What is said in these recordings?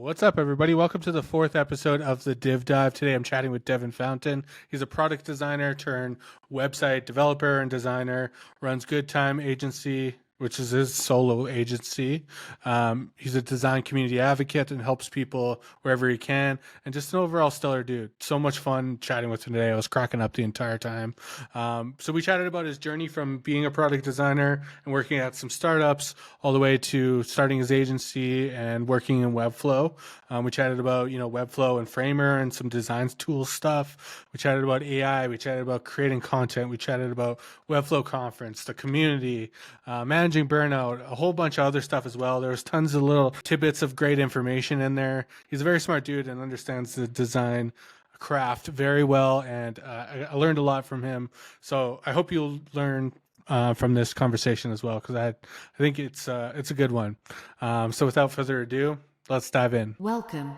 What's up, everybody? Welcome to the fourth episode of the Div Dive. Today I'm chatting with Devin Fountain. He's a product designer turned website developer and designer, runs Good Time Agency, which is his solo agency. He's a design community advocate and helps people wherever he can, and just an overall stellar dude. So much fun chatting with him today. I was cracking up the entire time. So we chatted about his journey from being a product designer and working at some startups all the way to starting his agency and working in Webflow. We chatted about, Webflow and Framer and some design tool stuff. We chatted about AI. We chatted about creating content. We chatted about Webflow conference, the community, managing burnout, a whole bunch of other stuff as well. There's tons of little tidbits of great information in there. He's a very smart dude and understands the design craft very well, and I learned a lot from him. So I hope you'll learn from this conversation as well, because I think it's a good one. So without further ado, let's dive in. Welcome.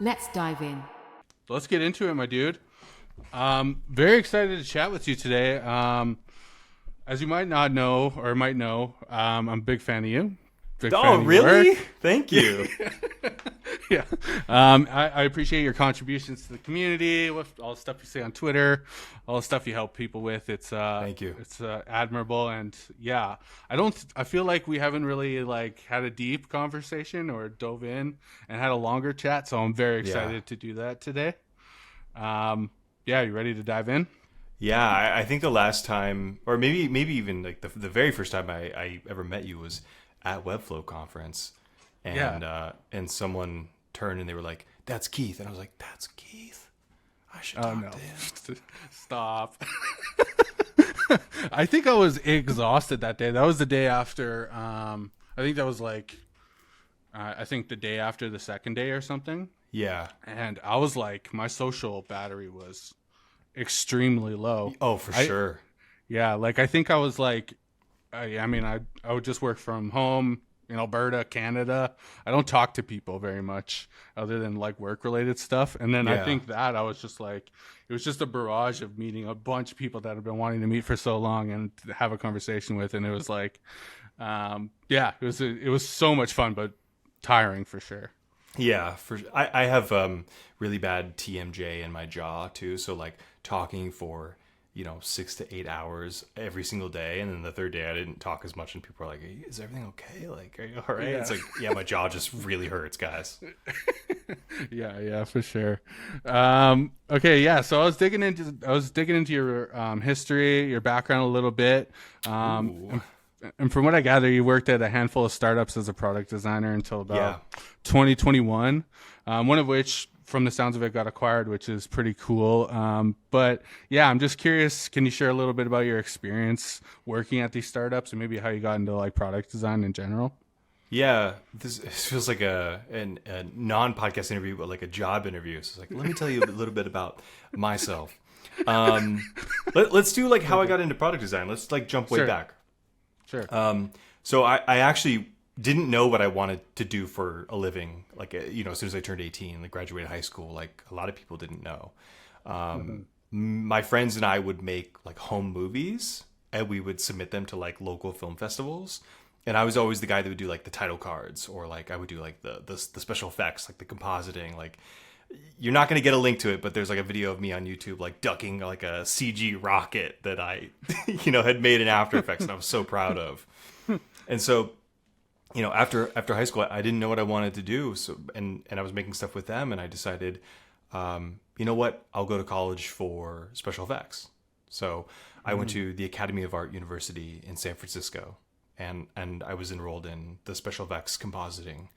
Let's dive in. Let's get into it, my dude. Very excited to chat with you today. As you might not know or might know, I'm a big fan of you. Oh, really? Thank you. Yeah. I appreciate your contributions to the community, with all the stuff you say on Twitter, all the stuff you help people with. It's Thank you. It's admirable, and yeah, I feel like we haven't really had a deep conversation or dove in and had a longer chat, so I'm very excited to do that today. Yeah, you ready to dive in? Yeah, I think the last time, or maybe even the very first time I ever met you was at Webflow conference, and someone turned and they were like, "That's Keith," and I was like, "That's Keith. I should talk to him." Stop. I think I was exhausted that day. That was the day after. I think that was I think the day after the second day or something. Yeah, and I was like, my social battery was extremely low. Oh, for sure. Yeah, I think I was I would just work from home in Alberta, Canada. I don't talk to people very much other than work related stuff. And then I think that I was just it was just a barrage of meeting a bunch of people that I've been wanting to meet for so long and have a conversation with. And it was it was so much fun, but tiring for sure. Yeah, I have really bad TMJ in my jaw too. So talking for 6 to 8 hours every single day, and then the third day I didn't talk as much, and people are like, "Is everything okay? Are you all right?" Yeah. It's my jaw just really hurts, guys. Yeah, for sure. Okay, yeah. So I was digging into your history, your background a little bit. And from what I gather, you worked at a handful of startups as a product designer until about 2021. One of which, from the sounds of it, got acquired, which is pretty cool. But yeah, I'm just curious. Can you share a little bit about your experience working at these startups and maybe how you got into product design in general? Yeah, this feels like a non-podcast interview, but a job interview. So it's let me tell you a little bit about myself. Let's do how I got into product design. Let's jump way back. Sure. So I actually didn't know what I wanted to do for a living. As soon as I turned 18, graduated high school, a lot of people didn't know. My friends and I would make home movies, and we would submit them to local film festivals. And I was always the guy that would do the title cards, or I would do the special effects, the compositing. You're not going to get a link to it, but there's a video of me on YouTube ducking a CG rocket that I had made in After Effects, and I was so proud of. And so after high school, I didn't know what I wanted to do. So and I was making stuff with them, and I decided, you know what, I'll go to college for special effects. So I went to the Academy of Art University in San Francisco, and I was enrolled in the special effects compositing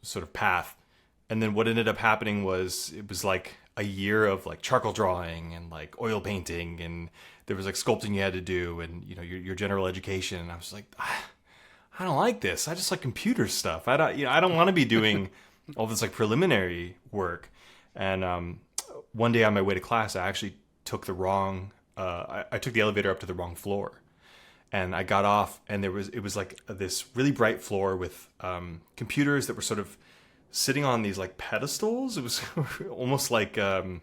sort of path. And then what ended up happening was it was a year of charcoal drawing and oil painting, and there was sculpting you had to do, and your general education. And I was like, I don't like this. I just like computer stuff. I don't want to be doing all this preliminary work. And one day on my way to class, I actually took the wrong. I took the elevator up to the wrong floor, and I got off, and it was this really bright floor with computers that were sort of sitting on these pedestals. It was almost like a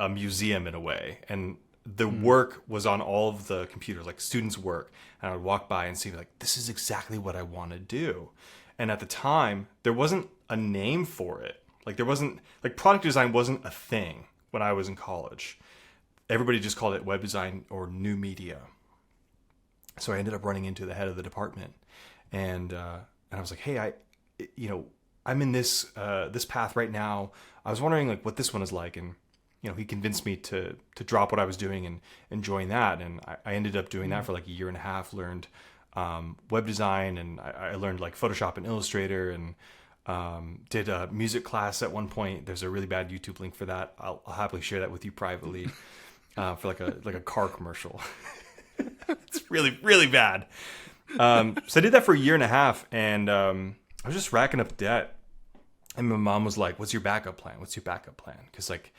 museum in a way. And the work was on all of the computers, like students' work. And I would walk by and see like, this is exactly what I want to do. And at the time, there wasn't a name for it. Like there wasn't, like product design wasn't a thing when I was in college. Everybody just called it web design or new media. So I ended up running into the head of the department, and I was like, hey, I'm in this this path right now. I was wondering like what this one is like, and he convinced me to drop what I was doing and join that. And I ended up doing that for like a year and a half. Learned web design, and I learned like Photoshop and Illustrator, and did a music class at one point. There's a really bad YouTube link for that. I'll happily share that with you privately for like a car commercial. It's really, really bad. So I did that for a year and a half, and I was just racking up debt. And my mom was like, "What's your backup plan? What's your backup plan?" Because like,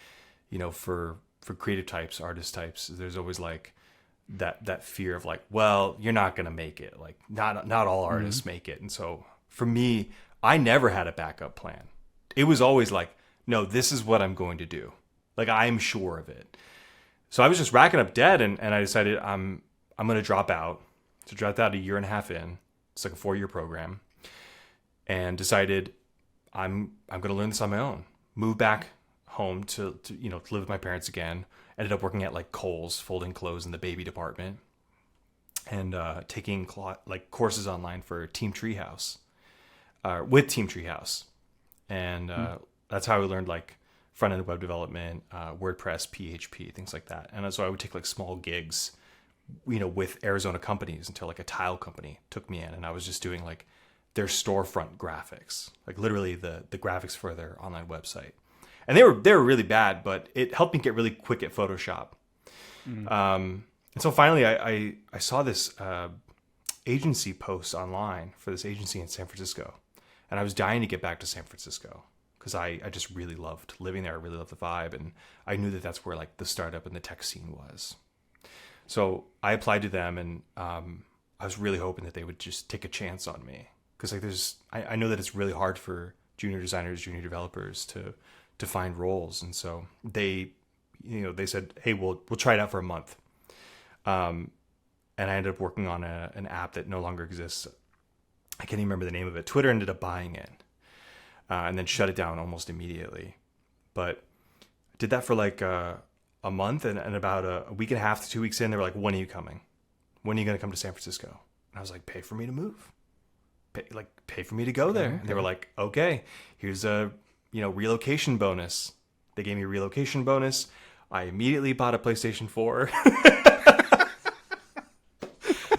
for creative types, artist types, there's always like that fear of like, well, you're not gonna make it. Like not all artists make it. And so for me, I never had a backup plan. It was always like, no, this is what I'm going to do. Like I'm sure of it. So I was just racking up debt, and I decided I'm going to drop out. So dropped out a year and a half in. It's like a 4-year program, and decided I'm going to learn this on my own. Move back home to live with my parents again. Ended up working at like Kohl's, folding clothes in the baby department, and taking like courses online for Team Treehouse, with Team Treehouse, and that's how I learned like front-end web development, WordPress, PHP, things like that. And so I would take like small gigs, with Arizona companies until like a tile company took me in, and I was just doing like their storefront graphics, like literally the graphics for their online website. And they were really bad, but it helped me get really quick at Photoshop. And so finally I saw this agency post online for this agency in San Francisco, and I was dying to get back to San Francisco, because I just really loved living there. I really loved the vibe. And I knew that that's where like the startup and the tech scene was. So I applied to them, and I was really hoping that they would just take a chance on me. Because like I know that it's really hard for junior designers, junior developers to find roles. And so they said, hey, we'll try it out for a month. And I ended up working on an app that no longer exists. I can't even remember the name of it. Twitter ended up buying it. And then shut it down almost immediately. But I did that for like a month, and about a week and a half to 2 weeks in, they were like, when are you coming? When are you going to come to San Francisco? And I was like, pay for me to move. Pay for me to go there. Okay. And they were like, okay, here's a relocation bonus. They gave me a relocation bonus. I immediately bought a PlayStation 4.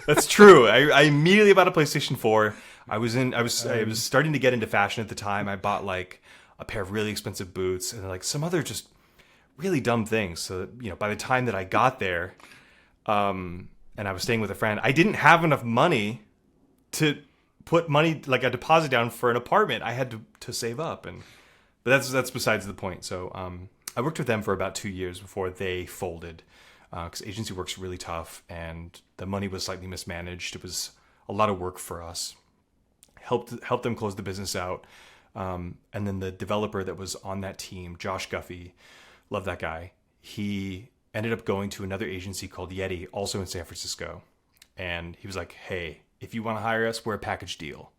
That's true. I immediately bought a PlayStation 4. I was starting to get into fashion at the time. I bought like a pair of really expensive boots and like some other just really dumb things. So, by the time that I got there, and I was staying with a friend, I didn't have enough money to put money, like a deposit down for an apartment. I had to save up, but that's besides the point. So, I worked with them for about 2 years before they folded, because agency work's really tough and the money was slightly mismanaged. It was a lot of work for us. Helped them close the business out. And then the developer that was on that team, Josh Guffey, love that guy. He ended up going to another agency called Yeti, also in San Francisco. And he was like, hey, if you want to hire us, we're a package deal.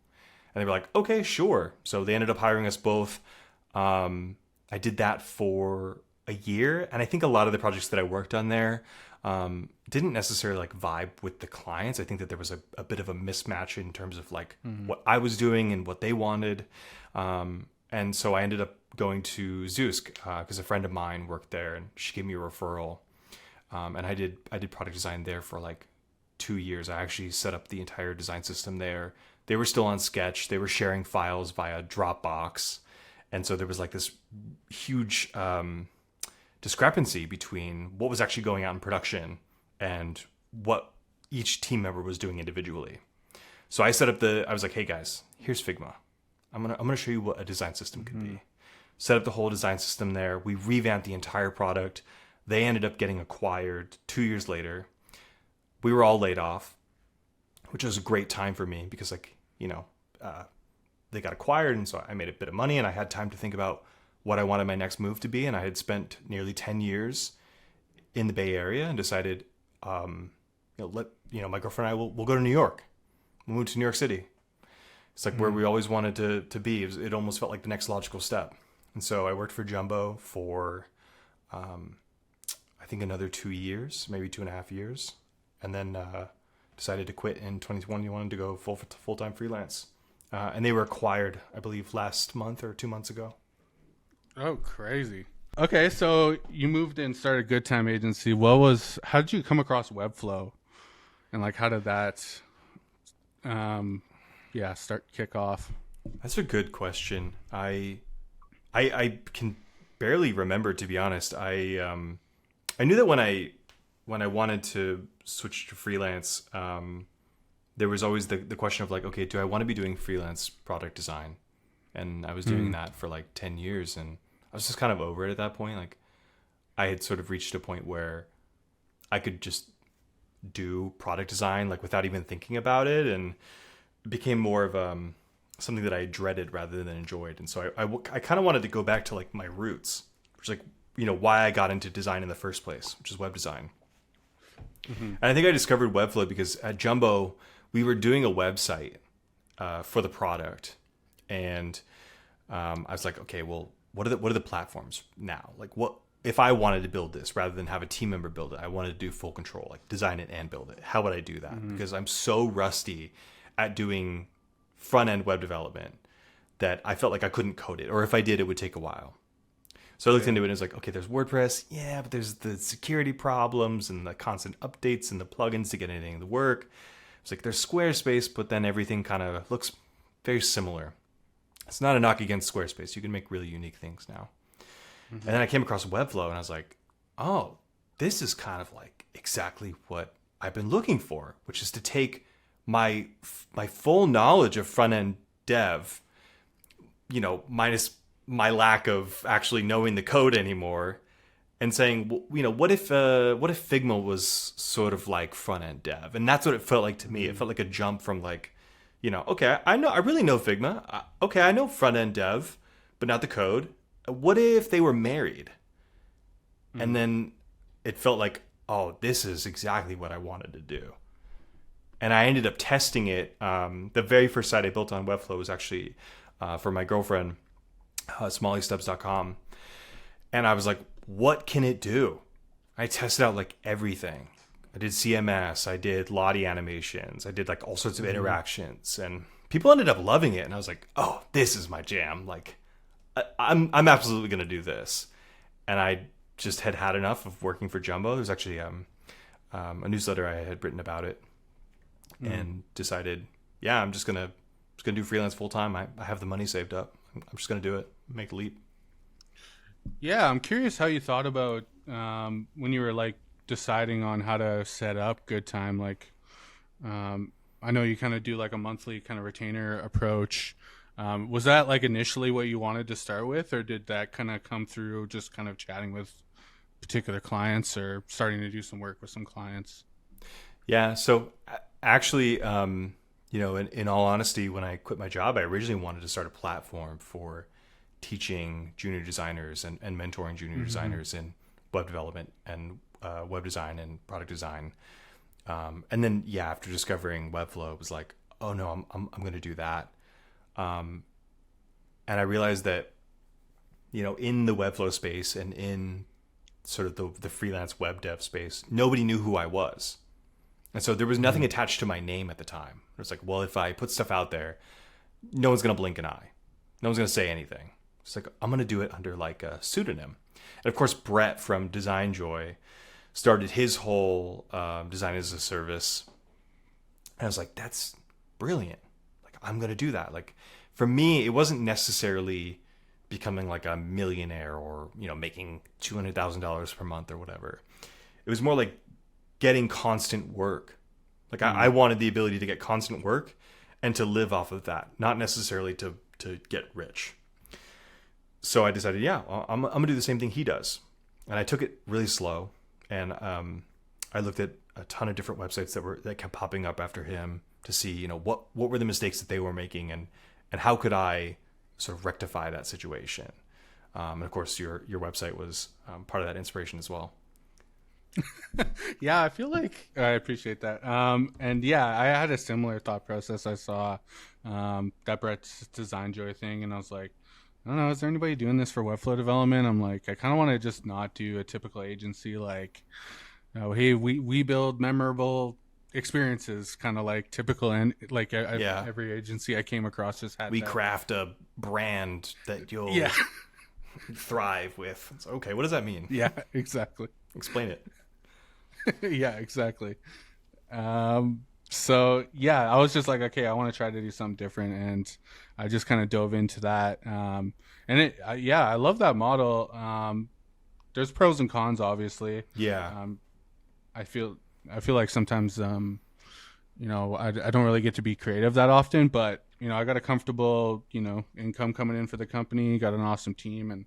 And they were like, okay, sure. So they ended up hiring us both. I did that for a year. And I think a lot of the projects that I worked on there didn't necessarily like vibe with the clients. I think that there was a bit of a mismatch in terms of like what I was doing and what they wanted. And so I ended up going to Zeusk because a friend of mine worked there and she gave me a referral. And I did product design there for like 2 years. I actually set up the entire design system there. They were still on Sketch. They were sharing files via Dropbox. And so there was like this huge discrepancy between what was actually going on in production and what each team member was doing individually. So I set up I was like, hey guys, here's Figma. I'm gonna show you what a design system could be. Set up the whole design system there. We revamped the entire product. They ended up getting acquired 2 years later. We were all laid off, which was a great time for me because they got acquired. And so I made a bit of money and I had time to think about what I wanted my next move to be. And I had spent nearly 10 years in the Bay Area and decided, my girlfriend and I will go to New York. We'll move to New York City. It's like where we always wanted to be. It almost felt like the next logical step. And so I worked for Jumbo for, I think another 2 years, maybe 2.5 years. And then decided to quit in 2021 to go full-time freelance. And they were acquired, I believe, last month or 2 months ago. Oh, crazy. Okay, so you moved and started Good Time Agency. How did you come across Webflow? And like, how did that, kick off? That's a good question. I can barely remember, to be honest. I knew that when I wanted to switch to freelance, there was always the question of like, okay, do I want to be doing freelance product design? And I was doing that for like 10 years, and I was just kind of over it at that point. Like, I had sort of reached a point where I could just do product design like without even thinking about it, and it became more of something that I dreaded rather than enjoyed. And so I kind of wanted to go back to like my roots, which is like, why I got into design in the first place, which is web design. And I think I discovered Webflow because at Jumbo, we were doing a website for the product. And I was like, okay, well, what are the platforms now? Like, what if I wanted to build this rather than have a team member build it? I wanted to do full control, like design it and build it. How would I do that? Because I'm so rusty at doing front end web development that I felt like I couldn't code it, or if I did, it would take a while. So I looked into it and it was like, okay, there's WordPress. Yeah, but there's the security problems and the constant updates and the plugins to get anything to work. It's like there's Squarespace, but then everything kind of looks very similar. It's not a knock against Squarespace. You can make really unique things now. And then I came across Webflow and I was like, oh, this is kind of like exactly what I've been looking for, which is to take my full knowledge of front-end dev, minus my lack of actually knowing the code anymore, and saying, what if Figma was sort of like front-end dev? And that's what it felt like to me. It felt like a jump from like, okay, I really know Figma. Okay, I know front-end dev, but not the code. What if they were married? And then it felt like, oh, this is exactly what I wanted to do. And I ended up testing it. The very first site I built on Webflow was actually for my girlfriend, SmalleySteps.com. And I was like, what can it do? I tested out like everything. I did CMS, I did Lottie animations, I did like all sorts of interactions, and people ended up loving it. And I was like, oh, this is my jam. Like, I'm absolutely going to do this. And I just had enough of working for Jumbo. There's actually a newsletter I had written about it, and decided, yeah, I'm just gonna do freelance full time. I have the money saved up. I'm just gonna do it, make the leap. Yeah, I'm curious how you thought about when you were like deciding on how to set up Good Time. Like, I know you kind of do like a monthly kind of retainer approach. Was that like initially what you wanted to start with, or did that kind of come through just kind of chatting with particular clients or starting to do some work with some clients? Yeah. So actually, in all honesty, when I quit my job, I originally wanted to start a platform for teaching junior designers and mentoring junior designers in web development and web design and product design. And then, after discovering Webflow, it was like, oh no, I'm going to do that. And I realized that, in the Webflow space and in sort of the freelance web dev space, nobody knew who I was. And so there was nothing attached to my name at the time. It was like, well, if I put stuff out there, no one's going to blink an eye. No one's going to say anything. It's like, I'm going to do it under like a pseudonym. And of course, Brett from Design Joy started his whole design as a service. And I was like, that's brilliant. Like, I'm going to do that. Like, for me, it wasn't necessarily becoming like a millionaire or, making $200,000 per month or whatever. It was more like getting constant work. Like, I wanted the ability to get constant work and to live off of that, not necessarily to get rich. So I decided, I'm going to do the same thing he does. And I took it really slow. And I looked at a ton of different websites that kept popping up after him to see, what were the mistakes that they were making and how could I sort of rectify that situation. And of course, your website was part of that inspiration as well. Yeah, I feel like I appreciate that. And yeah, I had a similar thought process. I saw that Brett's Design Joy thing, and I was like, I don't know, is there anybody doing this for Webflow development? I'm like, I kind of want to just not do a typical agency like, oh, hey, we build memorable experiences, kind of like typical, and like Yeah. every agency I came across just had We that. craft a brand that Yeah, you'll thrive with. It's, okay, what does that mean? yeah, exactly. Explain it. Yeah, exactly. So yeah, I was just like, okay, I want to try to do something different, and I just kind of dove into that. And yeah, I love that model. There's pros and cons, obviously. Yeah. Um, I feel I feel like sometimes, I don't really get to be creative that often, but I got a comfortable, income coming in for the company, got an awesome team, and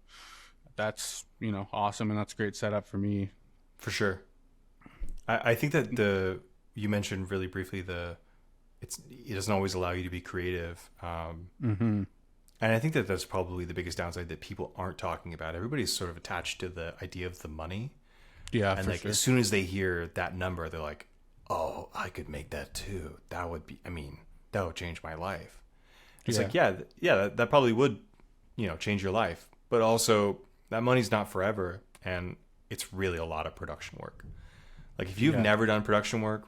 that's awesome, and that's a great setup for me. For sure. I think that you mentioned really briefly it doesn't always allow you to be creative. Mm-hmm. And I think that that's probably the biggest downside that people aren't talking about. Everybody's sort of attached to the idea of the money. Yeah, And for like sure. as soon as they hear that number, they're like, "Oh, I could make that too. That would be. I mean, that would change my life." It's Yeah. like, yeah, that probably would, change your life. But also, that money's not forever, and it's really a lot of production work. Like if you've Yeah. never done production work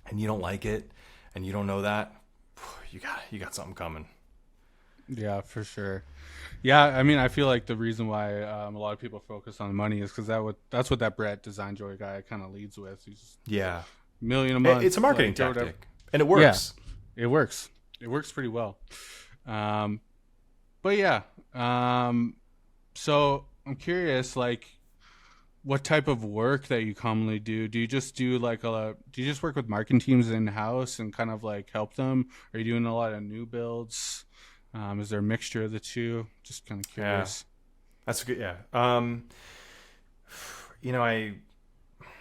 and you don't like it, and you don't know that, you got something coming. Yeah, for sure. Yeah, I mean, I feel like the reason why a lot of people focus on money is because that's what that Brett Design Joy guy kind of leads with. He's just Yeah, million a month. it's a marketing like, do whatever. tactic, and it Yeah, works. it works. It works pretty well. Um, but yeah, so I'm curious, like, what type of work that you commonly do? Do you just do do you just work with marketing teams in house and kind of like help them? Are you doing a lot of new builds? Is there a mixture of the two? Just kind of Yeah, curious. that's good. Yeah.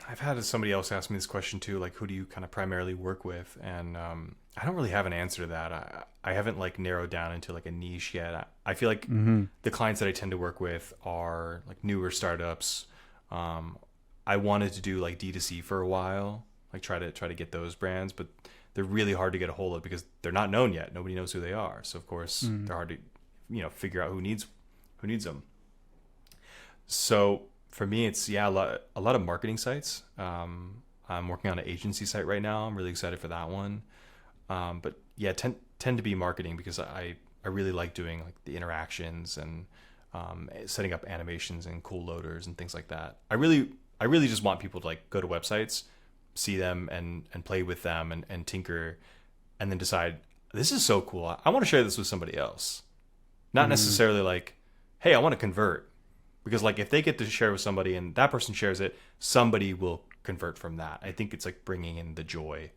I've had somebody else ask me this question too, like who do you kind of primarily work with? And I don't really have an answer to that. I haven't like narrowed down into like a niche yet. I feel like Mm-hmm. the clients that I tend to work with are like newer startups. I wanted to do like D2C for a while, like try to get those brands, but they're really hard to get a hold of because they're not known yet. Nobody knows who they are. So of course they're hard to, figure out who needs them. So for me, it's a lot of marketing sites. I'm working on an agency site right now. I'm really excited for that one. But yeah, tend to be marketing because I really like doing like the interactions and setting up animations and cool loaders and things like that. I really just want people to like go to websites, see them and play with them and tinker, and then decide this is so cool. I want to share this with somebody else. Not necessarily like, hey, I want to convert. Because like if they get to share with somebody and that person shares it, somebody will convert from that. I think it's like bringing in the joy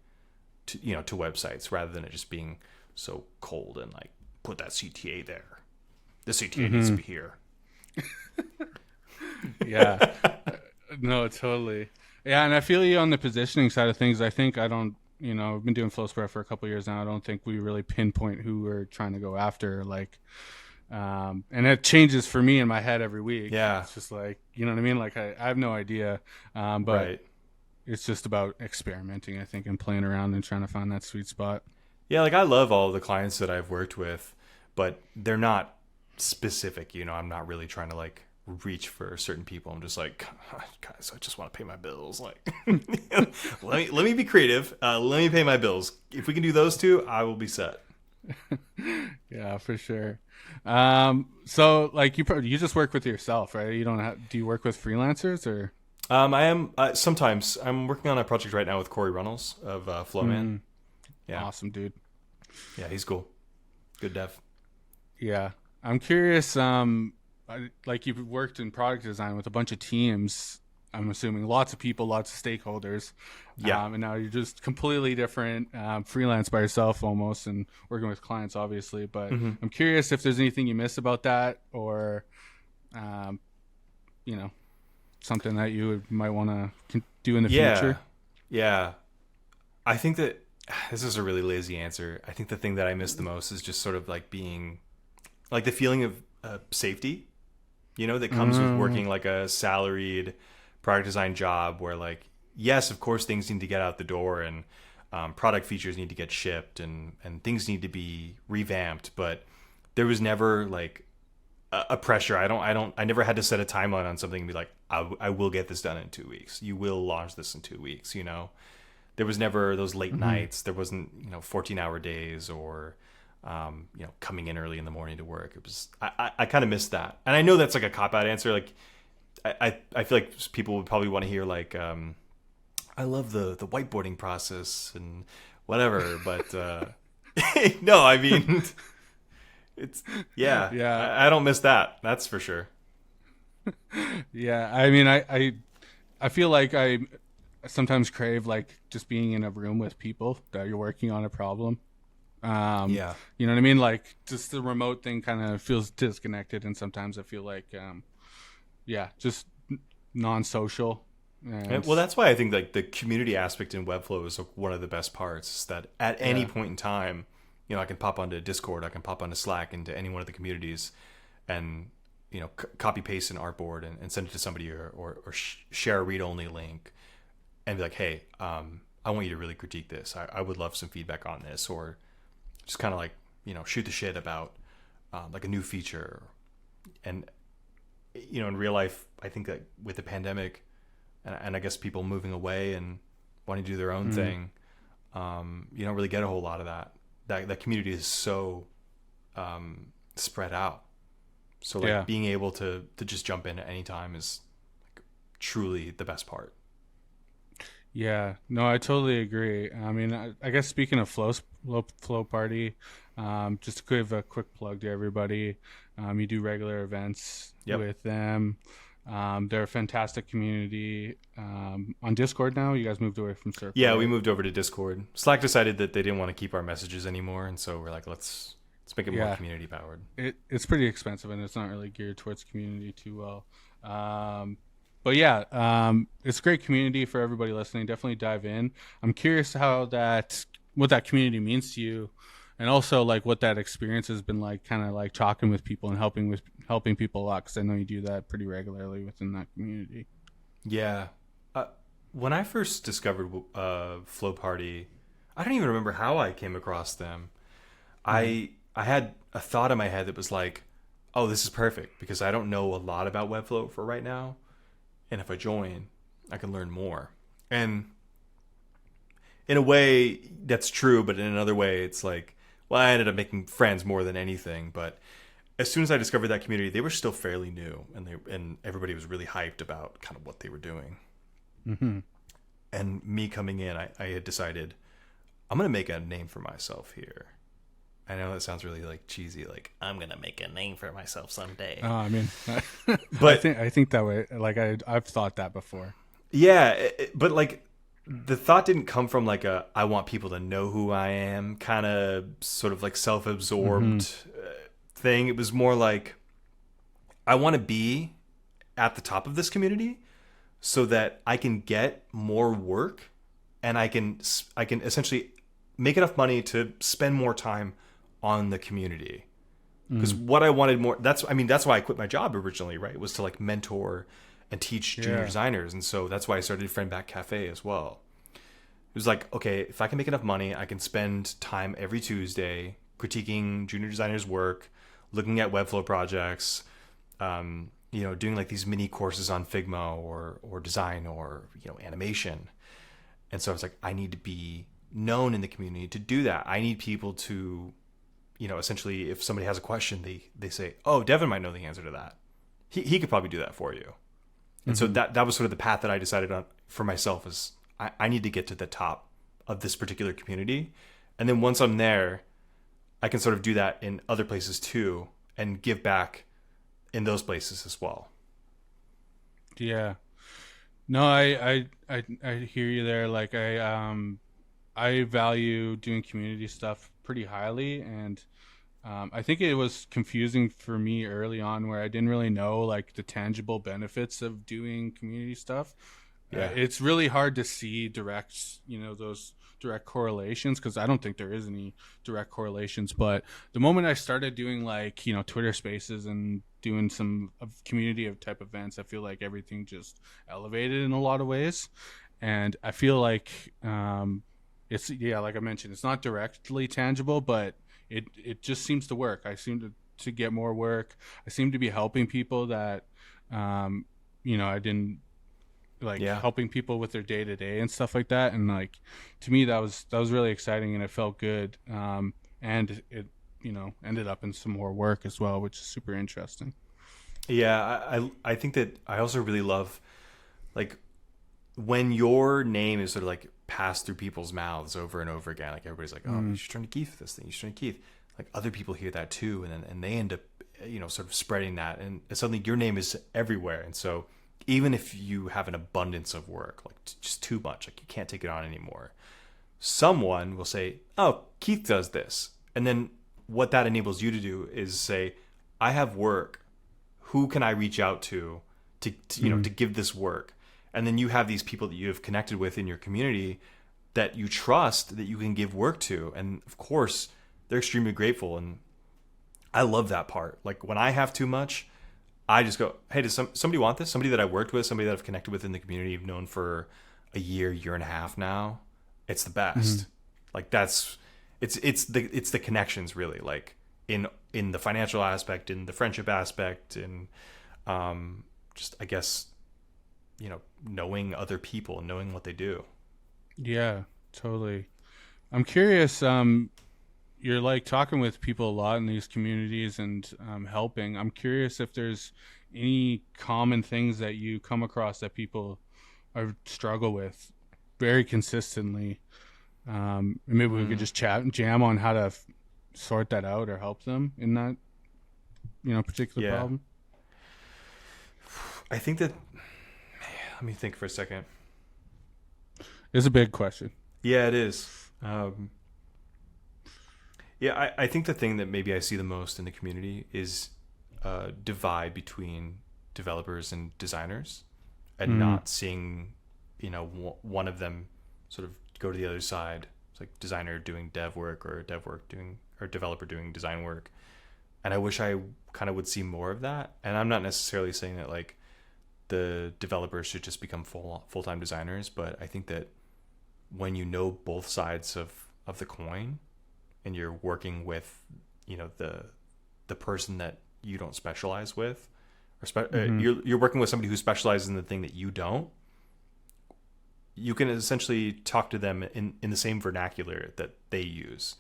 to websites rather than it just being so cold and like put that CTA there. The CTA needs to be here. Yeah. No, totally. Yeah, and I feel you on the positioning side of things. I think I don't, I've been doing FlowSpread for a couple of years now. I don't think we really pinpoint who we're trying to go after. Like, and it changes for me in my head every week. Yeah. It's just like, you know what I mean? Like I have no idea. But Right. it's just about experimenting, I think, and playing around and trying to find that sweet spot. Yeah, like I love all the clients that I've worked with, but they're not specific. I'm not really trying to like reach for certain people. I'm just like, guys, I just want to pay my bills. Like, let me be creative. Let me pay my bills. If we can do those two, I will be set. Yeah, for sure. So like you just work with yourself, right? You don't do you work with freelancers or? I am sometimes. I'm working on a project right now with Corey Runnels of Flowman. Yeah, Awesome, dude. yeah, he's cool. Good dev. Yeah. I'm curious, like you've worked in product design with a bunch of teams, I'm assuming lots of people, lots of stakeholders. Yeah. And now you're just completely different, freelance by yourself almost and working with clients, obviously. But I'm curious if there's anything you miss about that or, you know, something that you might want to do in the future. Yeah. I think that this is a really lazy answer. I think the thing that I miss the most is just sort of like being like the feeling of safety, that comes with working like a salaried product design job where like, yes, of course things need to get out the door and product features need to get shipped and things need to be revamped, but there was never like a pressure. I never had to set a timeline on something and be like, I will get this done in 2 weeks. You will launch this in 2 weeks, you know? There was never those late nights. There wasn't, 14-hour days or, coming in early in the morning to work. It was, I kind of missed that. And I know that's like a cop-out answer. Like, I feel like people would probably want to hear like, I love the whiteboarding process and whatever, but no, I mean, it's yeah. I don't miss that. That's for sure. Yeah, I mean, I feel like I sometimes crave like just being in a room with people that you're working on a problem. Yeah. You know what I mean? Like just the remote thing kind of feels disconnected, and sometimes I feel like, just non-social. And, well, that's why I think like the community aspect in Webflow is one of the best parts. Is that at any point in time, I can pop onto Discord, I can pop onto Slack, into any one of the communities, and copy paste an artboard and send it to somebody, or share a read only link, and be like, hey, I want you to really critique this. I would love some feedback on this, or just kind of like shoot the shit about like a new feature. And in real life, I think that with the pandemic, and I guess people moving away and wanting to do their own thing, you don't really get a whole lot of that. That community is so spread out. So like being able to just jump in at any time is like truly the best part. Yeah, no, I totally agree. I mean, I guess speaking of Flow Party, just to give a quick plug to everybody. You do regular events with them. They're a fantastic community. On Discord now, you guys moved away from Circle. Yeah, we moved over to Discord. Slack decided that they didn't want to keep our messages anymore, and so we're like, let's make it more community powered. It's pretty expensive, and it's not really geared towards community too well. But yeah, it's a great community for everybody listening. Definitely dive in. I'm curious what that community means to you, and also like what that experience has been like, kind of like talking with people and helping people a lot, because I know you do that pretty regularly within that community. Yeah. When I first discovered Flow Party, I don't even remember how I came across them. I had a thought in my head that was like, oh, this is perfect because I don't know a lot about Webflow for right now. And if I join, I can learn more. And in a way, that's true. But in another way, it's like, well, I ended up making friends more than anything. But as soon as I discovered that community, they were still fairly new. And everybody was really hyped about kind of what they were doing. Mm-hmm. And me coming in, I had decided, I'm going to make a name for myself here. I know that sounds really like cheesy, like I'm gonna make a name for myself someday. Oh, I mean, but I think that way. Like I've thought that before. Yeah, but like the thought didn't come from like I want people to know who I am kind of sort of like self-absorbed thing. It was more like I want to be at the top of this community so that I can get more work and I can essentially make enough money to spend more time on the community. Because what I wanted more, that's why I quit my job originally, right? It was to like mentor and teach junior designers. And so that's why I started Friendback Cafe as well. It was like, okay, if I can make enough money, I can spend time every Tuesday critiquing junior designers' work, looking at Webflow projects, doing like these mini courses on Figma or design or, animation. And so I was like, I need to be known in the community to do that. I need people to, essentially if somebody has a question, they say, oh, Devin might know the answer to that. He could probably do that for you. And so that was sort of the path that I decided on for myself is I need to get to the top of this particular community. And then once I'm there, I can sort of do that in other places too and give back in those places as well. Yeah. No, I hear you there. Like I value doing community stuff pretty highly, and I think it was confusing for me early on where I didn't really know like the tangible benefits of doing community stuff. Yeah. It's really hard to see those direct correlations, because I don't think there is any direct correlations. But the moment I started doing like, Twitter Spaces and doing some community of type events, I feel like everything just elevated in a lot of ways. And I feel like it's, yeah, like I mentioned, it's not directly tangible, but it just seems to work. I seem to get more work. I seem to be helping people that I didn't, like, Yeah. helping people with their day to day and stuff like that. And like, to me, that was really exciting, and it felt good. And it, ended up in some more work as well, which is super interesting. Yeah, I think that I also really love, like, when your name is sort of like passed through people's mouths over and over again. Like, everybody's like, oh, you should turn to Keith for this thing. You should turn to Keith. Like, other people hear that too, and they end up, sort of spreading that, and suddenly your name is everywhere. And so even if you have an abundance of work, like just too much, like you can't take it on anymore, someone will say, oh, Keith does this. And then what that enables you to do is say, I have work. Who can I reach out to to give this work? And then you have these people that you have connected with in your community that you trust, that you can give work to. And of course, they're extremely grateful. And I love that part. Like, when I have too much, I just go, hey, does somebody want this? Somebody that I worked with, somebody that I've connected with in the community, I've known for a year and a half now. It's the best. Like, it's the connections, really, like in the financial aspect, in the friendship aspect, and just, I guess, knowing other people and knowing what they do. Yeah, totally. I'm curious. You're like talking with people a lot in these communities and helping. I'm curious if there's any common things that you come across that people struggle with very consistently. Maybe we could just chat and jam on how to sort that out or help them in that, particular problem. I think that, let me think for a second. It's a big question. Yeah, it is. Yeah, I think the thing that maybe I see the most in the community is a divide between developers and designers, and not seeing, one of them sort of go to the other side. It's like designer doing dev work, or developer doing design work. And I wish I kind of would see more of that. And I'm not necessarily saying that like the developers should just become full-time designers, but I think that when you know both sides of the coin, and you're working with, the person that you don't specialize with, or you're working with somebody who specializes in the thing that you don't, you can essentially talk to them in the same vernacular that they use.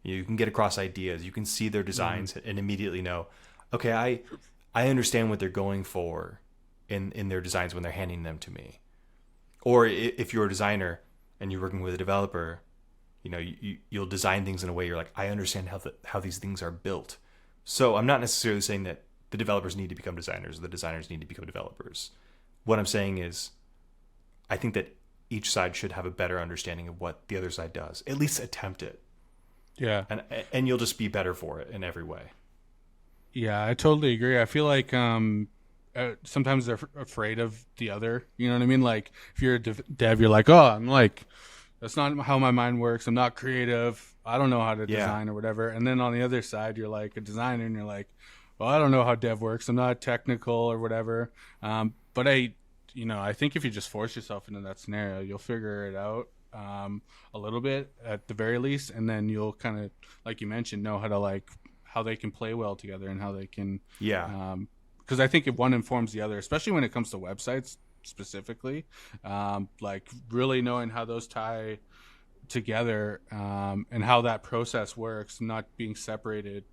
You can get across ideas. You can see their designs and immediately know, okay, I understand what they're going for in their designs when they're handing them to me. Or if you're a designer and you're working with a developer, you'll design things in a way you're like, I understand how these things are built. So I'm not necessarily saying that the developers need to become designers, or the designers need to become developers. What I'm saying is, I think that each side should have a better understanding of what the other side does. At least attempt it. Yeah. And you'll just be better for it in every way. Yeah, I totally agree. I feel like sometimes they're afraid of the other. You know what I mean? Like, if you're a dev, you're like, oh, I'm like, that's not how my mind works. I'm not creative. I don't know how to design or whatever. And then on the other side, you're like a designer, and you're like, well, I don't know how dev works. I'm not technical or whatever. But I think if you just force yourself into that scenario, you'll figure it out a little bit at the very least. And then you'll kind of, like you mentioned, know how they can play well together, and how they can. Yeah. Because I think if one informs the other, especially when it comes to websites specifically, like really knowing how those tie together, and how that process works, not being separated,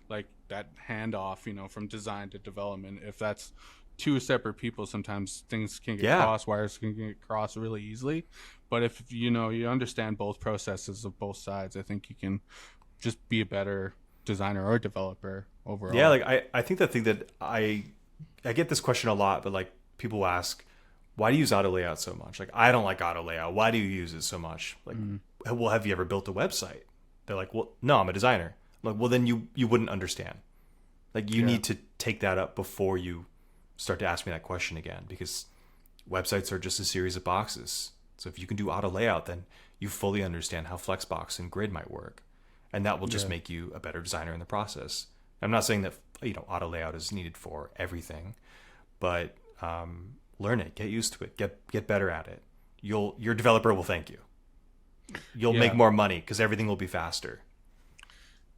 like that handoff, from design to development. If that's two separate people, sometimes things can get crossed, wires can get crossed really easily. But if you understand both processes of both sides, I think you can just be a better designer or developer overall. Yeah, like I think the thing that I get this question a lot, but like people ask, why do you use auto layout so much? Like, I don't like auto layout. Why do you use it so much? Like, well, have you ever built a website? They're like, well, no, I'm a designer. Like, well, then you wouldn't understand. Like, you need to take that up before you start to ask me that question again, because websites are just a series of boxes. So if you can do auto layout, then you fully understand how Flexbox and Grid might work. And that will just make you a better designer in the process. I'm not saying that, auto layout is needed for everything, but learn it, get used to it, get better at it. Your developer will thank you. You'll make more money because everything will be faster.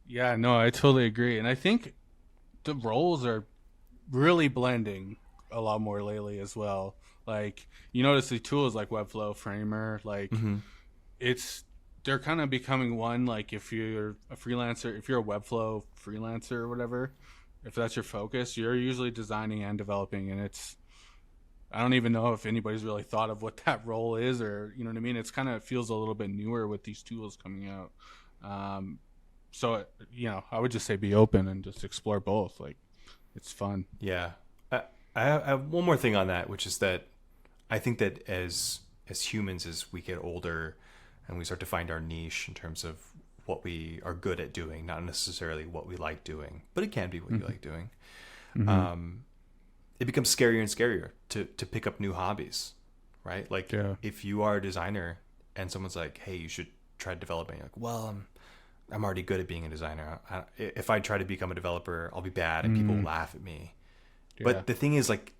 Yeah, no, I totally agree. And I think the roles are really blending a lot more lately as well. Like, you notice the tools like Webflow, Framer, like they're kind of becoming one. Like, if you're a freelancer, if you're a Webflow freelancer or whatever, if that's your focus, you're usually designing and developing. And I don't even know if anybody's really thought of what that role is, or, you know what I mean? It's kind of feels a little bit newer with these tools coming out. So, I would just say be open and just explore both. Like, it's fun. Yeah. I have one more thing on that, which is that I think that as humans, as we get older and we start to find our niche in terms of what we are good at doing, not necessarily what we like doing, but it can be what you like doing. It becomes scarier and scarier to pick up new hobbies, right? Like if you are a designer and someone's like, hey, you should try developing. You're like, well, I'm already good at being a designer. If I try to become a developer, I'll be bad and people will laugh at me. Yeah. But the thing is, like,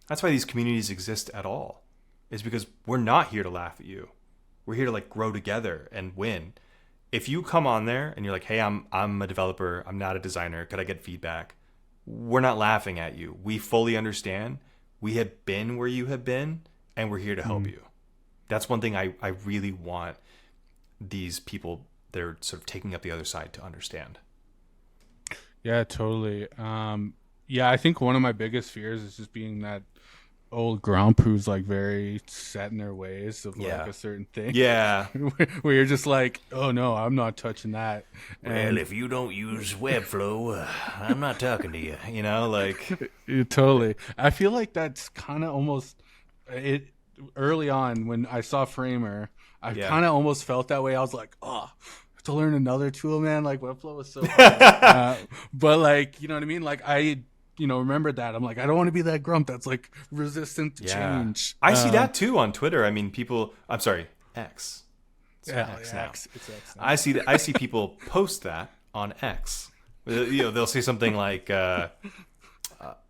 that's why these communities exist at all, is because we're not here to laugh at you. We're here to like grow together and win. If you come on there and you're like, hey, I'm a developer, I'm not a designer, could I get feedback? We're not laughing at you. We fully understand. We have been where you have been, and we're here to help you. That's one thing I really want these people that are sort of taking up the other side to understand. Yeah, totally. I think one of my biggest fears is just being that old grump who's like very set in their ways of like a certain thing. Yeah. Where you're just like, oh no, I'm not touching that. Well, if you don't use Webflow, I'm not talking to you, like. Totally. I feel like that's kind of almost it early on when I saw Framer. I kind of almost felt that way. I was like, oh, to learn another tool, man. Like Webflow was so hard. But like, you know what I mean? Like I remembered that. I'm like, I don't want to be that grump that's like resistant to change. I see that too on Twitter. I mean, I'm sorry, X. It's X now. It's X now. I see people post that on X. They'll say something like, well,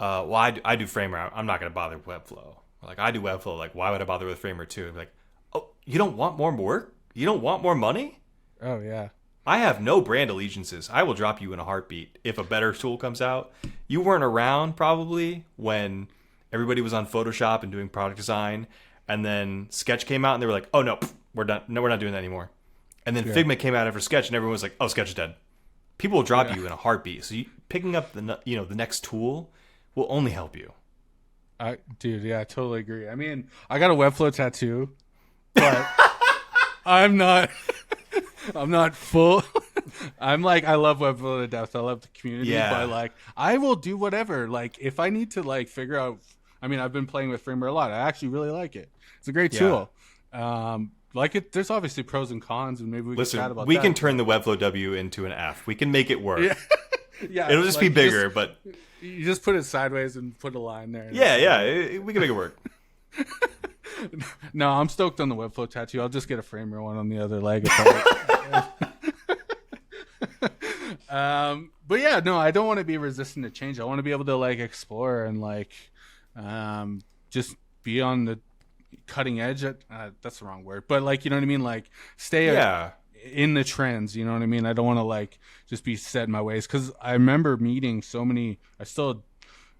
I do Framer. I'm not going to bother with Webflow. Like, I do Webflow. Like, why would I bother with Framer too? I'm like, oh, you don't want more work? You don't want more money? Oh, yeah. I have no brand allegiances. I will drop you in a heartbeat if a better tool comes out. You weren't around probably when everybody was on Photoshop and doing product design, and then Sketch came out and they were like, "Oh no, we're done. No, we're not doing that anymore." And then Figma came out after Sketch, and everyone was like, "Oh, Sketch is dead." People will drop you in a heartbeat. So picking up the next tool will only help you. I totally agree. I mean, I got a Webflow tattoo, but I'm not full. I'm like, I love Webflow to death. I love the community, but like, I will do whatever. Like, if I need to like figure out, I mean, I've been playing with Framer a lot. I actually really like it. It's a great tool. There's obviously pros and cons, and maybe we can chat about that. We can turn the Webflow W into an F. We can make it work. Yeah, it'll just be bigger, but you just put it sideways and put a line there. We can make it work. No, I'm stoked on the Webflow tattoo. I'll just get a Framer one on the other leg. But yeah, no, I don't want to be resistant to change. I want to be able to like explore and like just be on the cutting edge. That's the wrong word, but like, you know what I mean? Like stay in the trends, you know what I mean? I don't want to like just be set in my ways, because I remember meeting so many. I still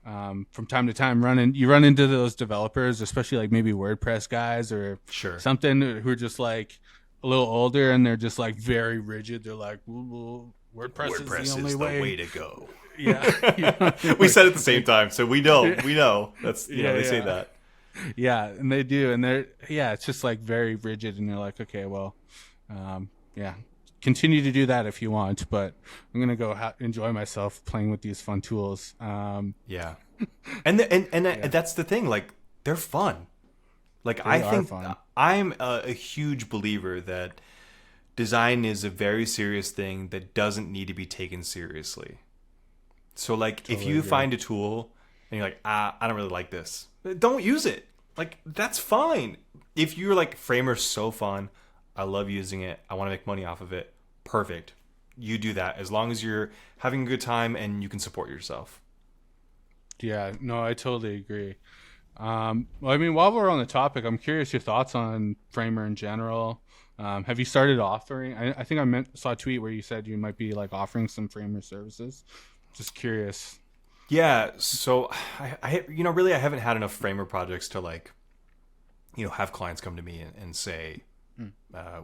from time to time you run into those developers, especially like maybe WordPress guys or something, who are just like a little older and they're just like very rigid. They're like, WordPress is the only way to go. Yeah. We said it at the same time, so we know that's they say that. Yeah, and they do, and it's just like very rigid, and they're like, okay, well, continue to do that if you want, but I'm gonna go enjoy myself playing with these fun tools. And that's the thing, like, they're fun. Like, I think I'm a huge believer that design is a very serious thing that doesn't need to be taken seriously. So like, if you find a tool and you're like, I don't really like this, don't use it. Like, that's fine. If you're like, Framer's so fun, I love using it, I want to make money off of it, perfect. You do that as long as you're having a good time and you can support yourself. Yeah, no, I totally agree. Well, I mean, while we're on the topic, I'm curious your thoughts on Framer in general. Have you started offering? I think saw a tweet where you said you might be like offering some Framer services. Just curious. Yeah, so really, I haven't had enough Framer projects to like, have clients come to me and say,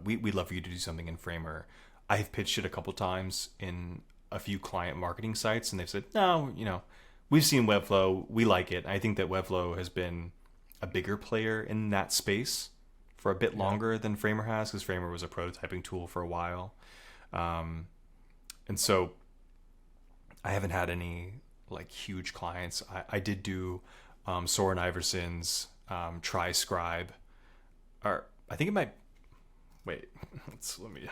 we'd love for you to do something in Framer. I've pitched it a couple times in a few client marketing sites, and they've said, no, we've seen Webflow, we like it. I think that Webflow has been a bigger player in that space for a bit longer than Framer has, because Framer was a prototyping tool for a while. And so I haven't had any like huge clients. I did do Soren Iverson's Try Scribe, or I think it might. Wait, let me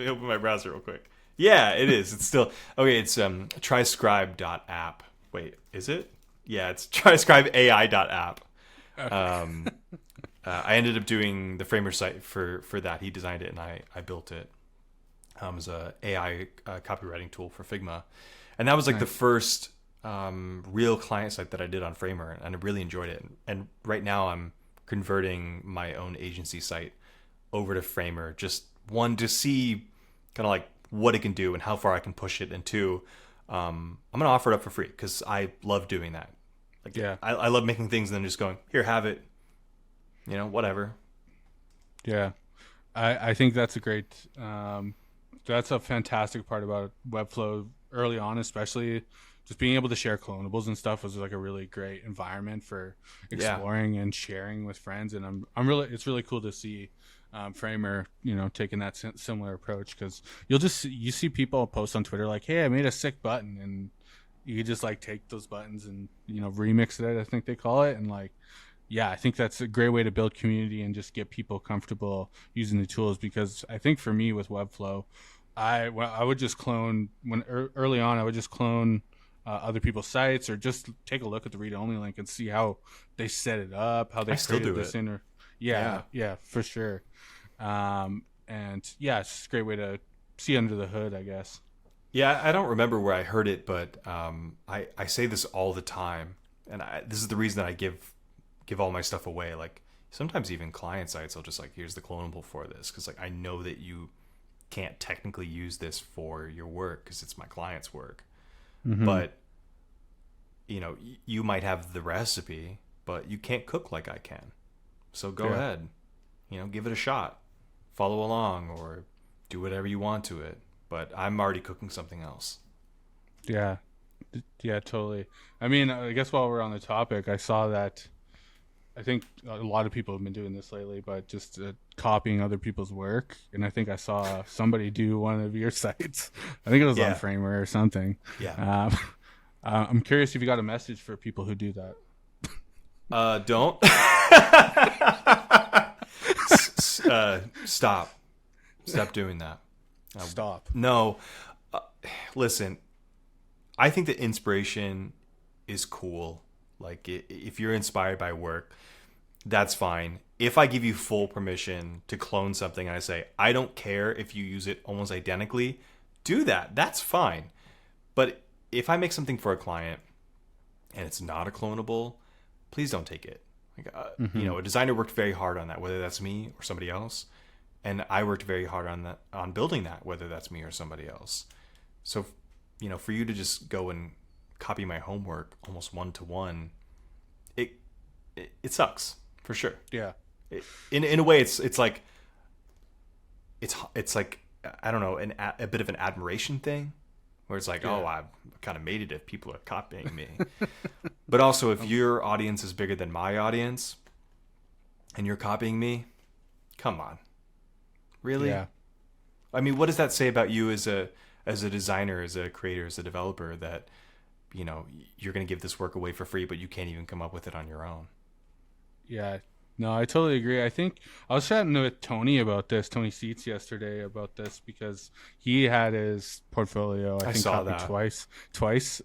open my browser real quick. Yeah, it is. It's still okay. It's tryscribe.app. Wait, is it? Yeah, it's tryscribeai.app. Okay. I ended up doing the Framer site for that. He designed it and I built it. It was a AI copywriting tool for Figma, and that was like the first real client site that I did on Framer, and I really enjoyed it. And right now I'm converting my own agency site over to Framer, just one, to see kind of like what it can do and how far I can push it, and two, I'm gonna offer it up for free because I love doing that. Like, yeah, I love making things and then just going, here, have it, whatever. Yeah, I think that's a great that's a fantastic part about Webflow early on, especially just being able to share clonables and stuff was like a really great environment for exploring and sharing with friends. And it's really cool to see Framer, taking that similar approach, because you see people post on Twitter like, hey, I made a sick button, and you just like take those buttons and remix it, I think they call it, and like, yeah, I think that's a great way to build community and just get people comfortable using the tools. Because I think for me with Webflow, I would just clone early on. I would just clone other people's sites, or just take a look at the read-only link and see how they set it up, how they created this inner. Yeah, for sure. And yeah, it's just a great way to see under the hood, I guess. Yeah, I don't remember where I heard it, but I say this all the time, and this is the reason that I give all my stuff away. Like, sometimes even client sites, I'll just like, here's the clonable for this, because like I know that you can't technically use this for your work because it's my client's work. Mm-hmm. But you might have the recipe, but you can't cook like I can. So go ahead, give it a shot, follow along, or do whatever you want to it. But I'm already cooking something else. Yeah, totally. I mean, I guess while we're on the topic, I saw that. I think a lot of people have been doing this lately, but just copying other people's work. And I think I saw somebody do one of your sites. I think it was on Framer or something. Yeah. I'm curious if you got a message for people who do that. Don't. Stop doing that. Stop. No. Listen, I think that inspiration is cool. Like, if you're inspired by work, that's fine. If I give you full permission to clone something and I say, I don't care if you use it almost identically, do that. That's fine. But if I make something for a client and it's not a clonable, please don't take it. Like, a designer worked very hard on that, whether that's me or somebody else. And I worked very hard on building that, whether that's me or somebody else. So, for you to just go and copy my homework almost one-to-one, it sucks for sure. Yeah. In a way, it's like I don't know, a bit of an admiration thing, where it's like, oh, I kind of made it if people are copying me. But also, if your audience is bigger than my audience and you're copying me, come on, really? Yeah. I mean, what does that say about you as a designer, as a creator, as a developer, that you're going to give this work away for free, but you can't even come up with it on your own? Yeah, no, I totally agree. I think I was chatting with Tony Seats yesterday about this, because he had his portfolio, I think, saw copied that twice.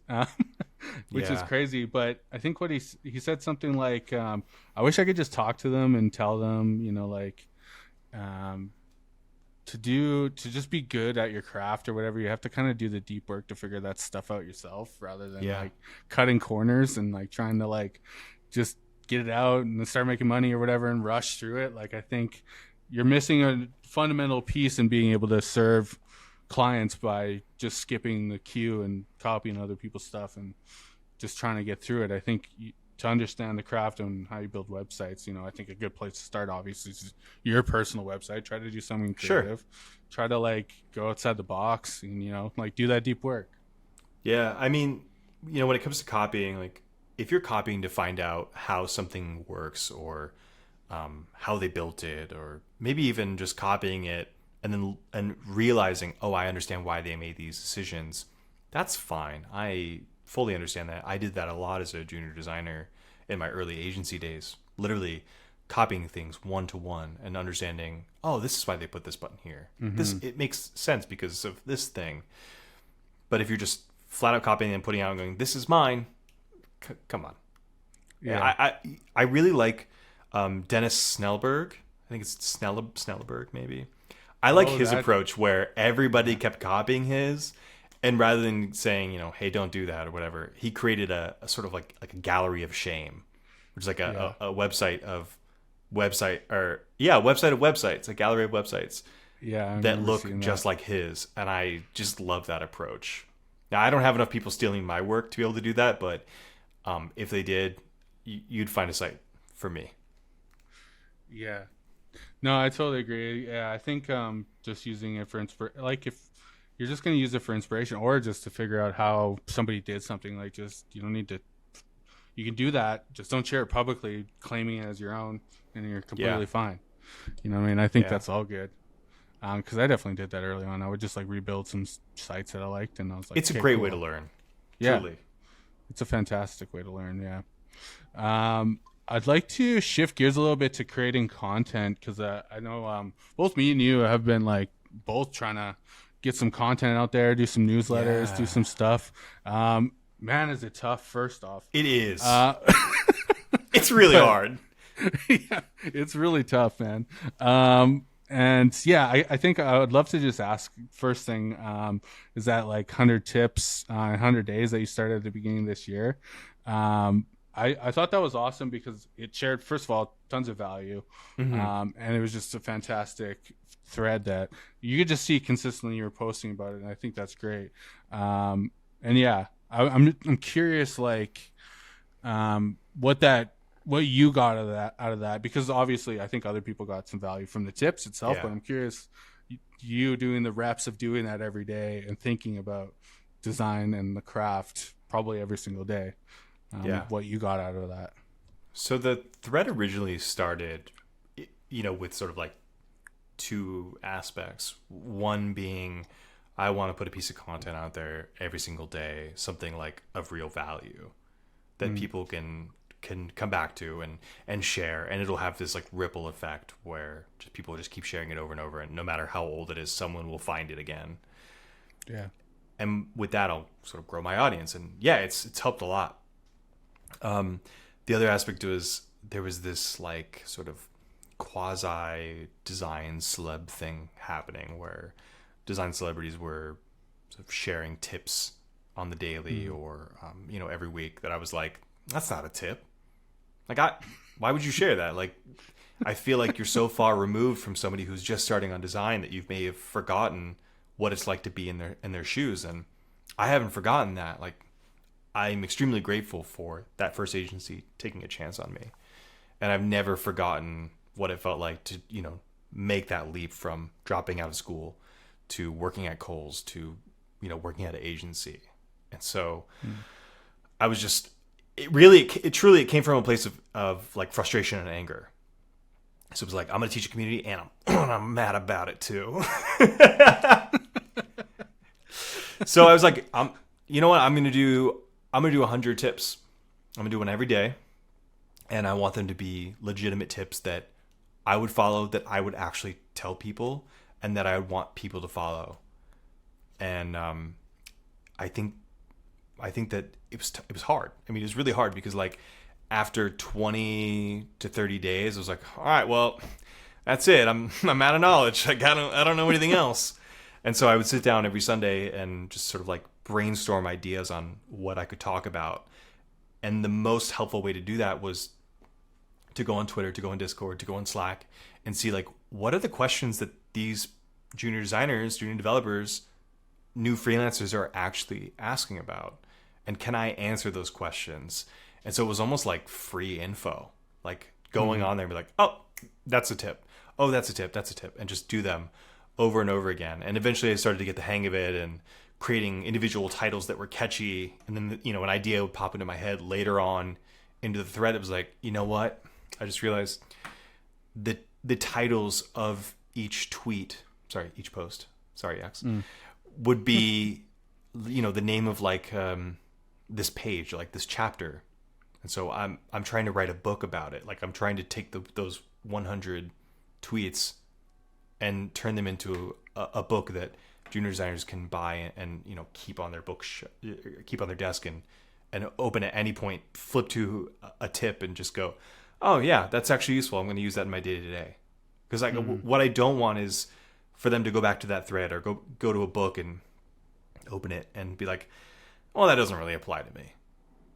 which is Yeah. crazy. But I think what he said something like, "I wish I could just talk to them and tell them, like, um, to just be good at your craft or whatever. You have to kind of do the deep work to figure that stuff out yourself, rather than Yeah. like cutting corners and like trying to like just get it out and start making money or whatever and rush through it. Like I think you're missing a fundamental piece in being able to serve clients by just skipping the queue and copying other people's stuff and just trying to get through it. I think to understand the craft and how you build websites, I think a good place to start obviously is your personal website. Try to do something Sure. creative. Try to like go outside the box and like do that deep work. Yeah. I mean, when it comes to copying, like if you're copying to find out how something works or how they built it, or maybe even just copying it and realizing, oh, I understand why they made these decisions, that's fine. I fully understand that. I did that a lot as a junior designer in my early agency days, literally copying things one to one and understanding, oh, this is why they put this button here. It makes sense because of this thing. But if you're just flat out copying and putting out and going, this is mine, come on. Yeah. I really like Dennis Snellberg. I think it's Snellberg maybe. I like his approach where everybody kept copying his, and rather than saying, hey, don't do that or whatever, he created a sort of like a gallery of shame, which is like a website of websites, a gallery of websites that look just like his. And I just love that approach. Now, I don't have enough people stealing my work to be able to do that, but if they did, you'd find a site for me. Yeah. No, I totally agree. Yeah, I think just using it for like if you're just going to use it for inspiration or just to figure out how somebody did something, like just you don't need to. You can do that. Just don't share it publicly, claiming it as your own, and you're completely fine. You know what I mean? I think that's all good. Because I definitely did that early on. I would just like rebuild some sites that I liked, and I was like, it's a great way to learn. Yeah, truly. It's a fantastic way to learn. Yeah. I'd like to shift gears a little bit to creating content because I know both me and you have been like both trying to get some content out there, do some newsletters, do some stuff. Man, is it tough? First off, it is. It's really hard. Yeah, it's really tough, man. And yeah, I think I would love to just ask first thing, is that like 100 tips, 100 days that you started at the beginning of this year. I thought that was awesome because it shared, first of all, tons of value. And it was just a fantastic thread that you could just see consistently you were posting about it. And I think that's great. And yeah, I'm curious, like, what you got out of that, because obviously I think other people got some value from the tips itself, but I'm curious, you doing the reps of doing that every day and thinking about design and the craft probably every single day. What you got out of that. So the thread originally started, with sort of like two aspects. One being, I want to put a piece of content out there every single day, something like of real value that people can come back to and share, and it'll have this like ripple effect where just people just keep sharing it over and over, and no matter how old it is, someone will find it again. Yeah. And with that, I'll sort of grow my audience, and it's helped a lot. The other aspect was there was this like sort of quasi design celeb thing happening where design celebrities were sort of sharing tips on the daily or every week that I was like, that's not a tip. Like, why would you share that? Like, I feel like you're so far removed from somebody who's just starting on design that you may have forgotten what it's like to be in their shoes. And I haven't forgotten that. Like, I'm extremely grateful for that first agency taking a chance on me. And I've never forgotten what it felt like to, make that leap from dropping out of school to working at Kohl's to, working at an agency. And so I was just, it truly came from a place of like frustration and anger. So it was like, I'm going to teach a community and I'm mad about it too. So I was like, you know what? I'm going to do 100 tips. I'm going to do one every day. And I want them to be legitimate tips that I would follow, that I would actually tell people, and that I would want people to follow. And I think I think that it was hard. I mean, it was really hard because like after 20 to 30 days, I was like, all right, well, that's it. I'm out of knowledge. Like I don't know anything else. And so I would sit down every Sunday and just sort of like brainstorm ideas on what I could talk about. And the most helpful way to do that was to go on Twitter, to go on Discord, to go on Slack and see like what are the questions that these junior designers, junior developers, new freelancers are actually asking about. And can I answer those questions? And so it was almost like free info, like going on there and be like, oh, that's a tip. Oh, that's a tip. That's a tip. And just do them over and over again. And eventually I started to get the hang of it and creating individual titles that were catchy. And then, you know, an idea would pop into my head later on into the thread. It was like, you know what? I just realized the titles of each post, X, would be, you know, the name of like this page, like this chapter. And so I'm trying to write a book about it. Like I'm trying to take those 100 tweets and turn them into a book that junior designers can buy and you know keep on their keep on their desk and open at any point, flip to a tip and just go, oh yeah, that's actually useful. I'm going to use that in my day to day. Because like what I don't want is for them to go back to that thread or go to a book and open it and be like, well, that doesn't really apply to me.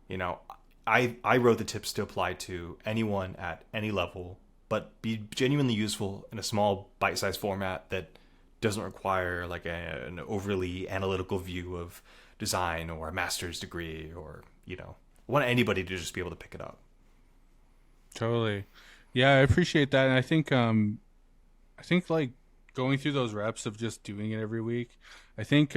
You know, I wrote the tips to apply to anyone at any level, but be genuinely useful in a small bite-sized format that doesn't require like an overly analytical view of design or a master's degree or, you know, I want anybody to just be able to pick it up. Totally. Yeah, I appreciate that. And I think like going through those reps of just doing it every week, I think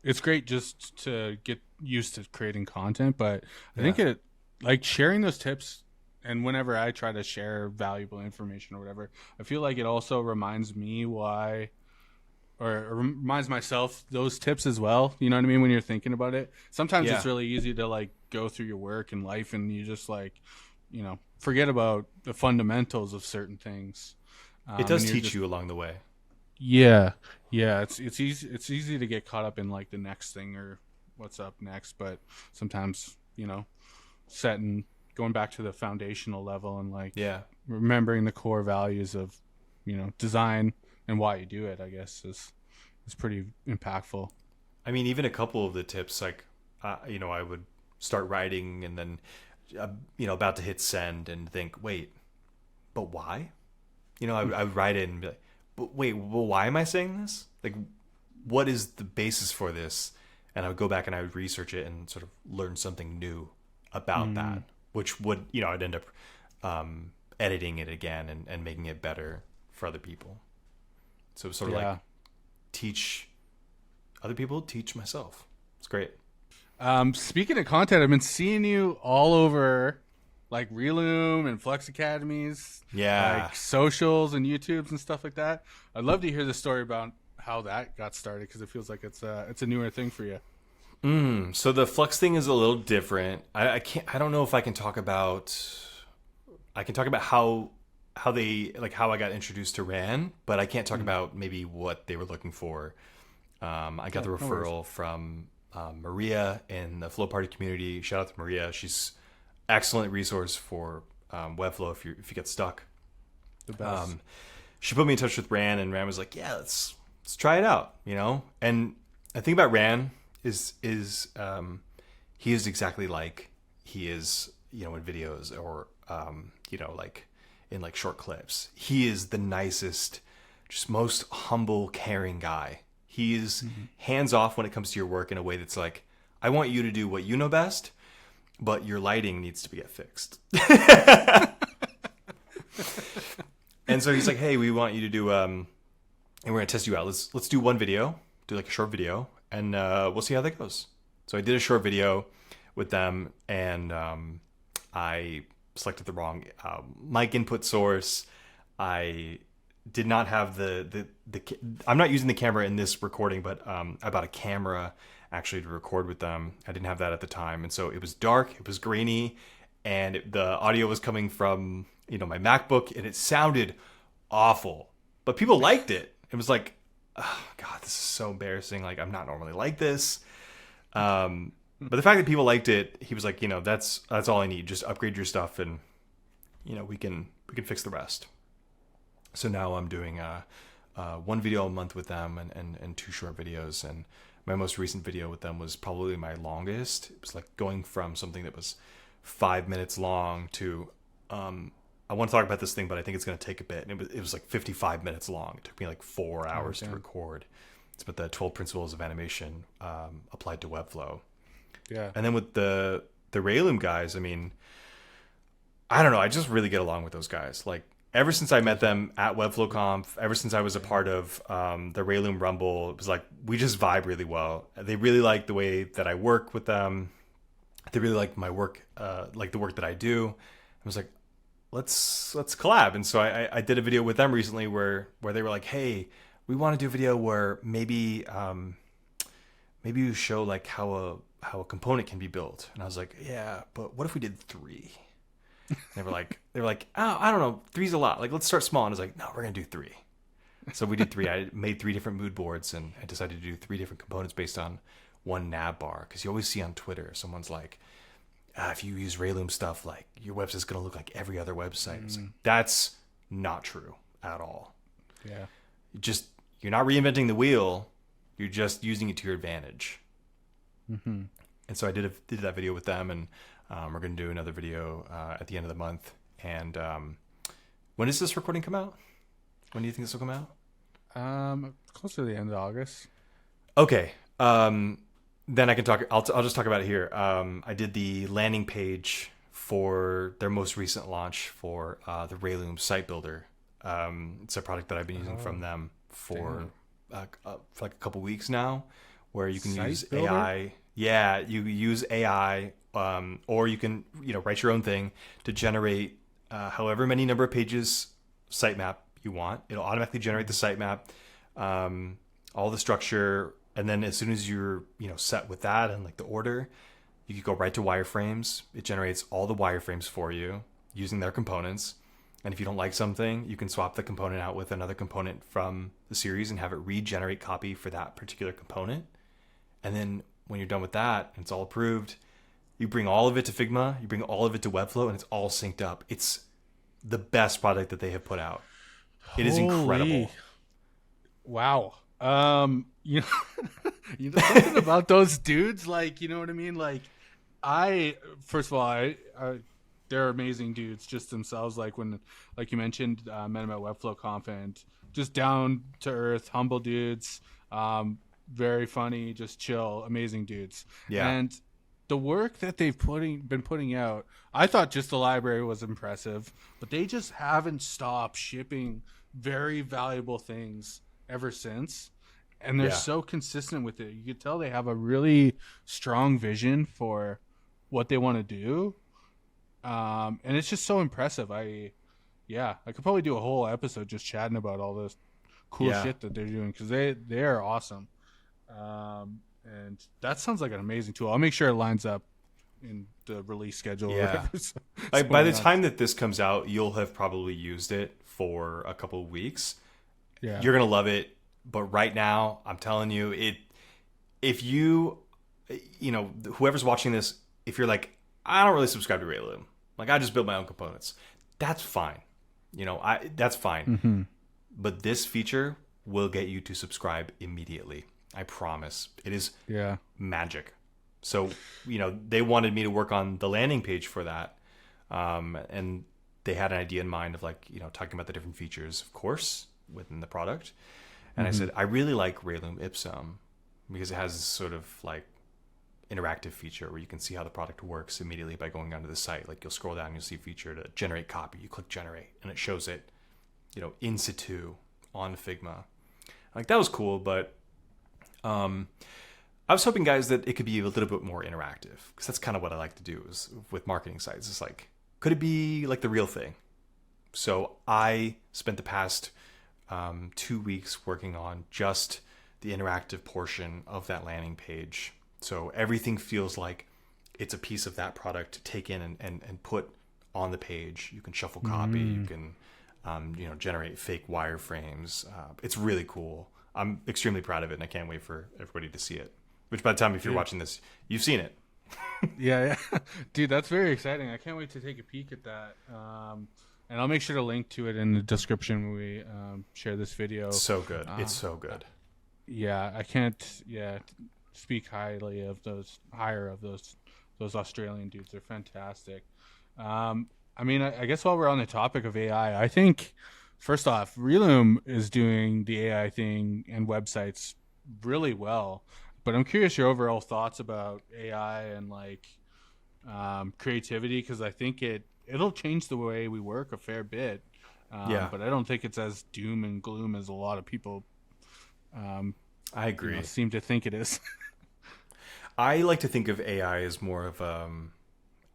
it's great just to get used to creating content, but I think it like sharing those tips, and whenever I try to share valuable information or whatever, I feel like it also reminds me why, or reminds myself those tips as well. You know what I mean? When you're thinking about it, sometimes it's really easy to like go through your work and life and you just like, you know, forget about the fundamentals of certain things. It does teach you along the way. Yeah. It's easy to get caught up in like the next thing or what's up next, but sometimes, you know, going back to the foundational level and like remembering the core values of, you know, design and why you do it, I guess is pretty impactful. I mean, even a couple of the tips, like, you know, I would start writing and then, you know, about to hit send and think, wait, but why? You know, I would write it and be like, but wait, well, why am I saying this? Like, what is the basis for this? And I would go back and I would research it and sort of learn something new about that, which would, you know, I'd end up editing it again and making it better for other people. So sort of like teach other people, teach myself. It's great. Speaking of content, I've been seeing you all over like Reloom and Flex Academies, like socials and YouTubes and stuff like that. I'd love to hear the story about how that got started because it feels like it's a newer thing for you. So the Flex thing is a little different. I don't know if I can talk about. I can talk about how they like how I got introduced to RAN, but I can't talk about maybe what they were looking for. I got the referral from Maria in the Flow Party community. Shout out to Maria. She's excellent resource for Webflow if you get stuck. The best. She put me in touch with RAN, and RAN was like, "Yeah, let's try it out," you know. And the thing about RAN is he is exactly like he is, you know, in videos or you know, like in like short clips. He is the nicest, just most humble, caring guy. He's hands off when it comes to your work in a way that's like, I want you to do what you know best, but your lighting needs to get fixed. And so he's like, hey, we want you to do, and we're going to test you out. Let's do one video, do like a short video, and we'll see how that goes. So I did a short video with them, and I selected the wrong mic input source. I did not have the I'm not using the camera in this recording, but I bought a camera actually to record with them. I didn't have that at the time, and so it was dark, it was grainy, and the audio was coming from, you know, my MacBook, and it sounded awful, but people liked it. It was like, oh God, this is so embarrassing. Like, I'm not normally like this. But the fact that people liked it, he was like, that's all I need. Just upgrade your stuff, and we can fix the rest. So now I'm doing one video a month with them, and 2 short videos. And my most recent video with them was probably my longest. It was like going from something that was 5 minutes long to I want to talk about this thing, but I think it's going to take a bit. And it was like 55 minutes long. It took me like 4 hours to record. It's about the 12 principles of animation applied to Webflow. Yeah. And then with the Rayloom guys, I mean, I don't know. I just really get along with those guys. Like, ever since I met them at WebflowConf, ever since I was a part of the Rayloom Rumble, it was like we just vibe really well. They really like the way that I work with them. They really like my work, like the work that I do. I was like, let's collab. And so I did a video with them recently where they were like, hey, we want to do a video where maybe you show like how a component can be built. And I was like, yeah, but what if we did 3? And they were like, oh, I don't know, 3's a lot. Like, let's start small. And I was like, no, we're gonna do 3. So we did 3. I made 3 different mood boards, and I decided to do 3 different components based on one nav bar. Because you always see on Twitter, someone's like, if you use Rayloom stuff, like your website's gonna look like every other website. It's like, that's not true at all. Yeah. You're not reinventing the wheel. You're just using it to your advantage. Mm-hmm. And so I did that video with them, and we're going to do another video at the end of the month. And when does this recording come out? When do you think this will come out? Closer to the end of August. Okay. Then I can talk. I'll just talk about it here. I did the landing page for their most recent launch for the Rayloom Site Builder. It's a product that I've been using from them for like a couple weeks now, where you can use builder? AI. Yeah, you use AI, or you can write your own thing to generate however many number of pages sitemap you want. It'll automatically generate the sitemap, all the structure, and then as soon as you're set with that and like the order, you can go right to wireframes. It generates all the wireframes for you using their components. And if you don't like something, you can swap the component out with another component from the series and have it regenerate copy for that particular component. And then when you're done with that and it's all approved, you bring all of it to Figma, you bring all of it to Webflow, and it's all synced up. It's the best product that they have put out. It is incredible. Wow. Something about those dudes, like, you know what I mean? Like, first of all, they're amazing dudes just themselves. Like like you mentioned, met them at WebflowConf, and just down to earth, humble dudes. Very funny, just chill, amazing dudes. Yeah. And the work that they've been putting out, I thought just the library was impressive, but they just haven't stopped shipping very valuable things ever since. And they're so consistent with it. You could tell they have a really strong vision for what they want to do. And it's just so impressive. I could probably do a whole episode just chatting about all this cool shit that they're doing, because they are awesome. And that sounds like an amazing tool. I'll make sure it lines up in the release schedule. Yeah. Or whatever. So, like, by the time that this comes out, you'll have probably used it for a couple of weeks. Yeah. You're gonna love it. But right now, I'm telling you, if you whoever's watching this, if you're like, I don't really subscribe to Rayloom, like I just build my own components, that's fine. That's fine. Mm-hmm. But this feature will get you to subscribe immediately. I promise. It is magic. So, they wanted me to work on the landing page for that. And they had an idea in mind of like, talking about the different features, of course, within the product. And I said, I really like Rayloom Ipsum because it has this sort of like interactive feature where you can see how the product works immediately by going onto the site. Like, you'll scroll down and you'll see a feature to generate copy. You click generate and it shows it, in situ on Figma. Like, that was cool, but I was hoping, guys, that it could be a little bit more interactive, because that's kind of what I like to do is with marketing sites. It's like, could it be like the real thing? So I spent the past 2 weeks working on just the interactive portion of that landing page. So everything feels like it's a piece of that product to take in and put on the page. You can shuffle copy. You can, generate fake wireframes. It's really cool. I'm extremely proud of it, and I can't wait for everybody to see it. Which, by the time, if you're watching this, you've seen it. Yeah, yeah. Dude, that's very exciting. I can't wait to take a peek at that. And I'll make sure to link to it in the description when we share this video. So good. Uh, It's so good. yeah, I can't. Yeah, speak highly of higher of those Australian dudes. They're fantastic. I mean, I guess while we're on the topic of AI, I think first off, Reloom is doing the AI thing and websites really well. But I'm curious your overall thoughts about AI and like creativity because I think it'll change the way we work a fair bit. Yeah, But I don't think it's as doom and gloom as a lot of people um, I agree. seem to think it is. I like to think of AI as more of an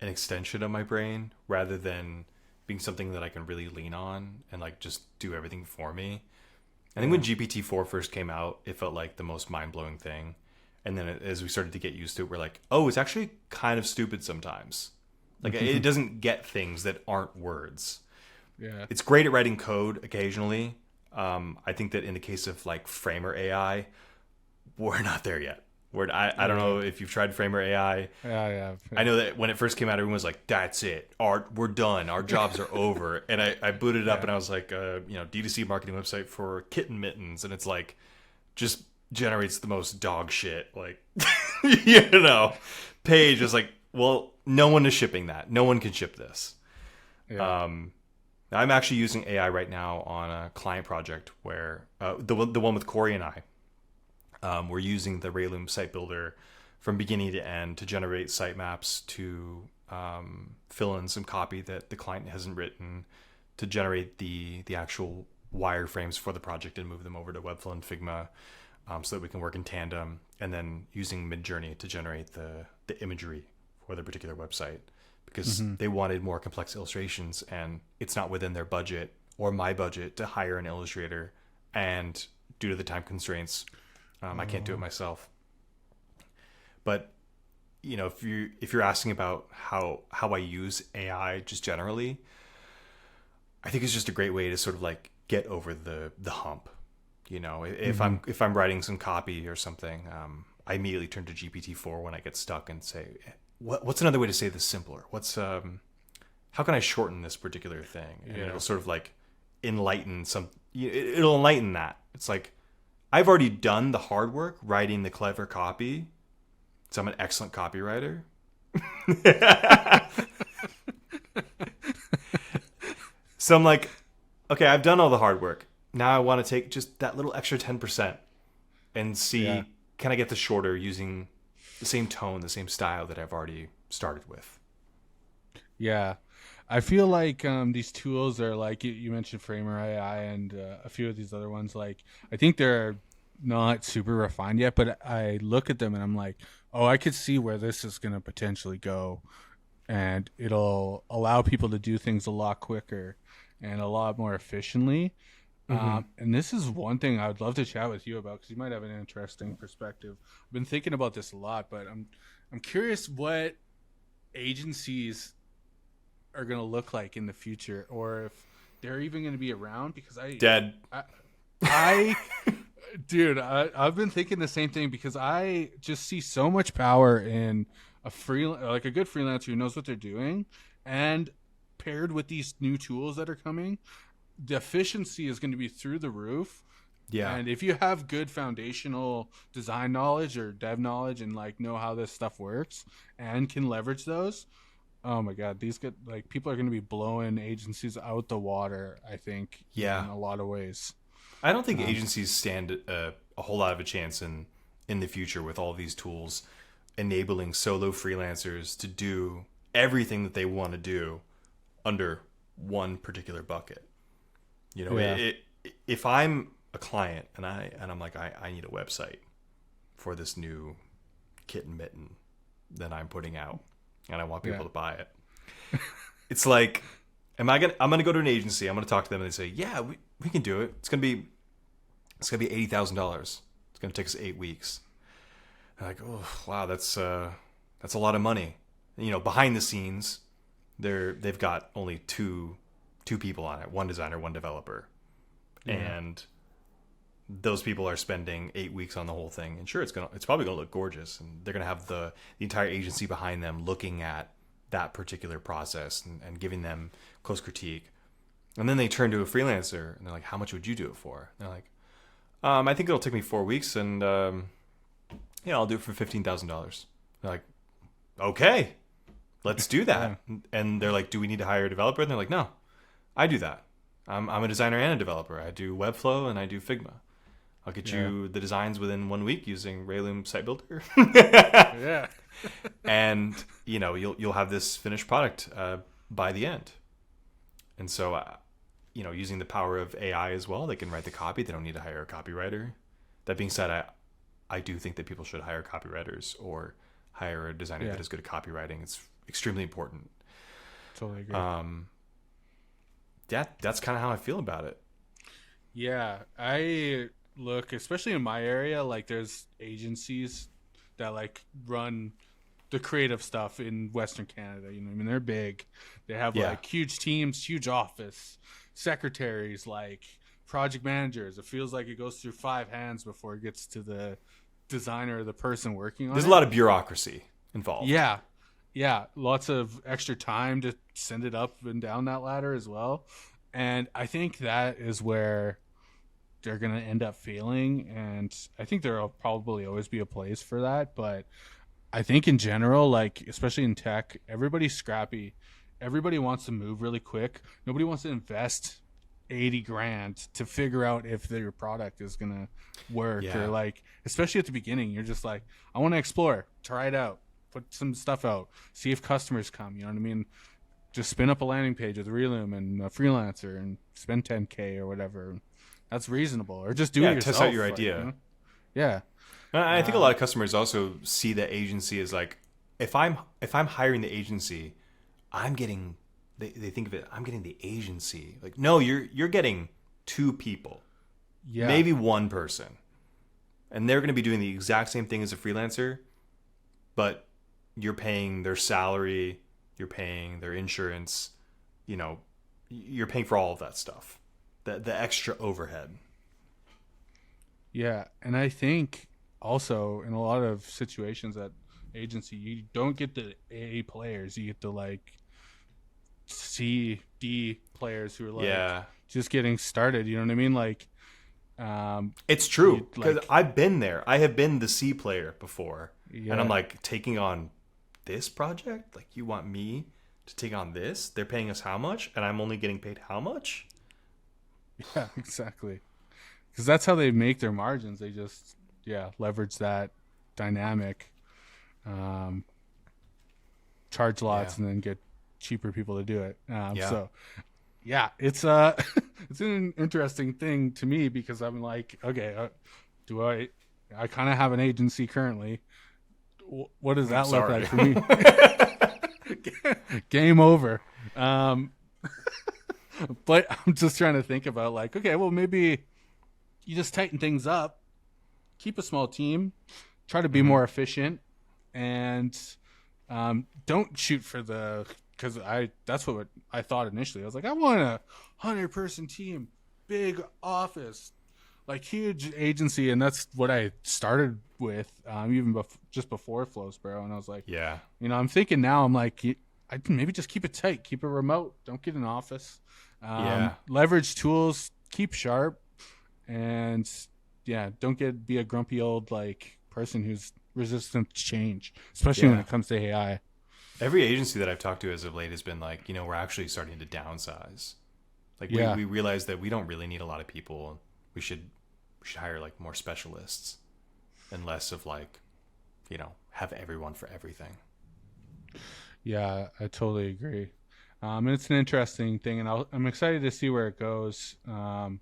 extension of my brain rather than being something that I can really lean on and like just do everything for me. I think when GPT-4 first came out, it felt like the most mind-blowing thing. And then as we started to get used to it, we're like, oh, it's actually kind of stupid sometimes. Like it doesn't get things that aren't words. Yeah. It's great at writing code occasionally. I think that in the case of like Framer AI, we're not there yet. I don't know if you've tried Framer AI. Yeah. I know that when it first came out, everyone was like, "That's it. We're done. Our jobs are over." And I booted it up, and I was like, D2C marketing website for kitten mittens, and it's like, just generates the most dog shit. Like, page is like, well, no one is shipping that. No one can ship this. Yeah. I'm actually using AI right now on a client project where the one with Corey and I. We're using the Rayloom site builder from beginning to end to generate sitemaps, to fill in some copy that the client hasn't written, to generate the actual wireframes for the project and move them over to Webflow and Figma, so that we can work in tandem, and then using Midjourney to generate the imagery for the particular website because they wanted more complex illustrations, and it's not within their budget or my budget to hire an illustrator, and due to the time constraints, I can't do it myself. But if you're asking about how I use AI just generally, I think it's just a great way to sort of like get over the hump. If I'm writing some copy or something, I immediately turn to GPT-4 when I get stuck and say, what's another way to say this simpler? How can I shorten this particular thing? And it'll sort of like enlighten it'll enlighten that. It's like, I've already done the hard work writing the clever copy, so I'm an excellent copywriter. So I'm like, okay, I've done all the hard work. Now I want to take just that little extra 10% and see, can I get this shorter using the same tone, the same style that I've already started with. Yeah. I feel like these tools are like you mentioned Framer AI and a few of these other ones. Like I think they're not super refined yet, but I look at them and I'm like, oh, I could see where this is going to potentially go, and it'll allow people to do things a lot quicker and a lot more efficiently. And this is one thing I would love to chat with you about because you might have an interesting perspective. I've been thinking about this a lot, but I'm curious what agencies are going to look like in the future, or if they're even going to be around. Because Dead. I dude, I've been thinking the same thing because I just see so much power in a good freelancer who knows what they're doing, and paired with these new tools that are coming, the efficiency is going to be through the roof. Yeah. And if you have good foundational design knowledge or dev knowledge and like know how this stuff works and can leverage those, oh my god, people are going to be blowing agencies out the water, I think. Yeah. In a lot of ways. I don't think agencies stand a whole lot of a chance in the future with all these tools enabling solo freelancers to do everything that they want to do under one particular bucket. If I'm a client and I'm like, I need a website for this new kitten mitten that I'm putting out, and I want people to buy it. It's like, I'm gonna go to an agency. I'm gonna talk to them, and they say, yeah, we can do it. It's gonna be $80,000. It's gonna take us 8 weeks. I'm like, oh wow, that's a lot of money. Behind the scenes, they've got only two people on it, one designer, one developer, and those people are spending 8 weeks on the whole thing, and sure, it's probably gonna look gorgeous, and they're gonna have the entire agency behind them looking at that particular process and giving them close critique. And then they turn to a freelancer and they're like, how much would you do it for? And they're like, I think it'll take me 4 weeks, and I'll do it for $15,000. They're like, okay, let's do that. And they're like, do we need to hire a developer? And they're like, no, I do that. I'm a designer and a developer. I do Webflow and I do Figma. I'll get you the designs within 1 week using Rayloom Site Builder. Yeah. And you'll have this finished product by the end. And so using the power of AI as well, they can write the copy. They don't need to hire a copywriter. That being said, I do think that people should hire copywriters or hire a designer that is good at copywriting. It's extremely important. Totally agree. That's kind of how I feel about it. Yeah, I look, especially in my area, like there's agencies that like run the creative stuff in Western Canada. You know what I mean? They're big. They have like huge teams, huge office, secretaries, like project managers. It feels like it goes through 5 hands before it gets to the designer or the person working on it. There's a lot of bureaucracy involved. Yeah. Yeah. Lots of extra time to send it up and down that ladder as well. And I think that is where they're going to end up failing. And I think there'll probably always be a place for that. But I think in general, like, especially in tech, everybody's scrappy. Everybody wants to move really quick. Nobody wants to invest 80 grand to figure out if their product is going to work. Or like, especially at the beginning, you're just like, I want to explore, try it out, put some stuff out, see if customers come. You know what I mean? Just spin up a landing page with Reloom and a freelancer and spend 10K or whatever. That's reasonable. Or just do it yourself. Test out your idea. You know? Yeah. I think a lot of customers also see the agency as like, if I'm hiring the agency, I'm getting, they think of it, I'm getting the agency. Like, no, you're getting 2 people, maybe 1 person, and they're going to be doing the exact same thing as a freelancer, but you're paying their salary, you're paying their insurance, you're paying for all of that stuff, the extra overhead. Yeah, and I think also in a lot of situations at agency, you don't get the A players, you get the like C, D players who are like just getting started. You know what I mean? Like, it's true, because I've been there. I have been the C player before, and I'm like, taking on this project? Like, you want me to take on this? They're paying us how much, and I'm only getting paid how much? Yeah, exactly. Because that's how they make their margins. They just leverage that dynamic, charge lots, and then get cheaper people to do it. So it's it's an interesting thing to me, because I'm like, okay, I kind of have an agency currently. What does that look like for me? Game over. But I'm just trying to think about like, okay, well, maybe you just tighten things up, keep a small team, try to be more efficient, and don't shoot for because that's what I thought initially. I was like, I want a 100-person team, big office, like huge agency, and that's what I started with, even just before Flowsparrow. And I was like, I'm thinking now, I'm like, I can maybe just keep it tight, keep it remote, don't get an office, leverage tools, keep sharp, and don't be a grumpy old like person who's resistant to change, especially when it comes to AI. Every agency that I've talked to as of late has been like, we're actually starting to downsize. Like, we realize that we don't really need a lot of people. We should hire like more specialists and less of like, have everyone for everything. Yeah, I totally agree. And it's an interesting thing, and I'm excited to see where it goes. And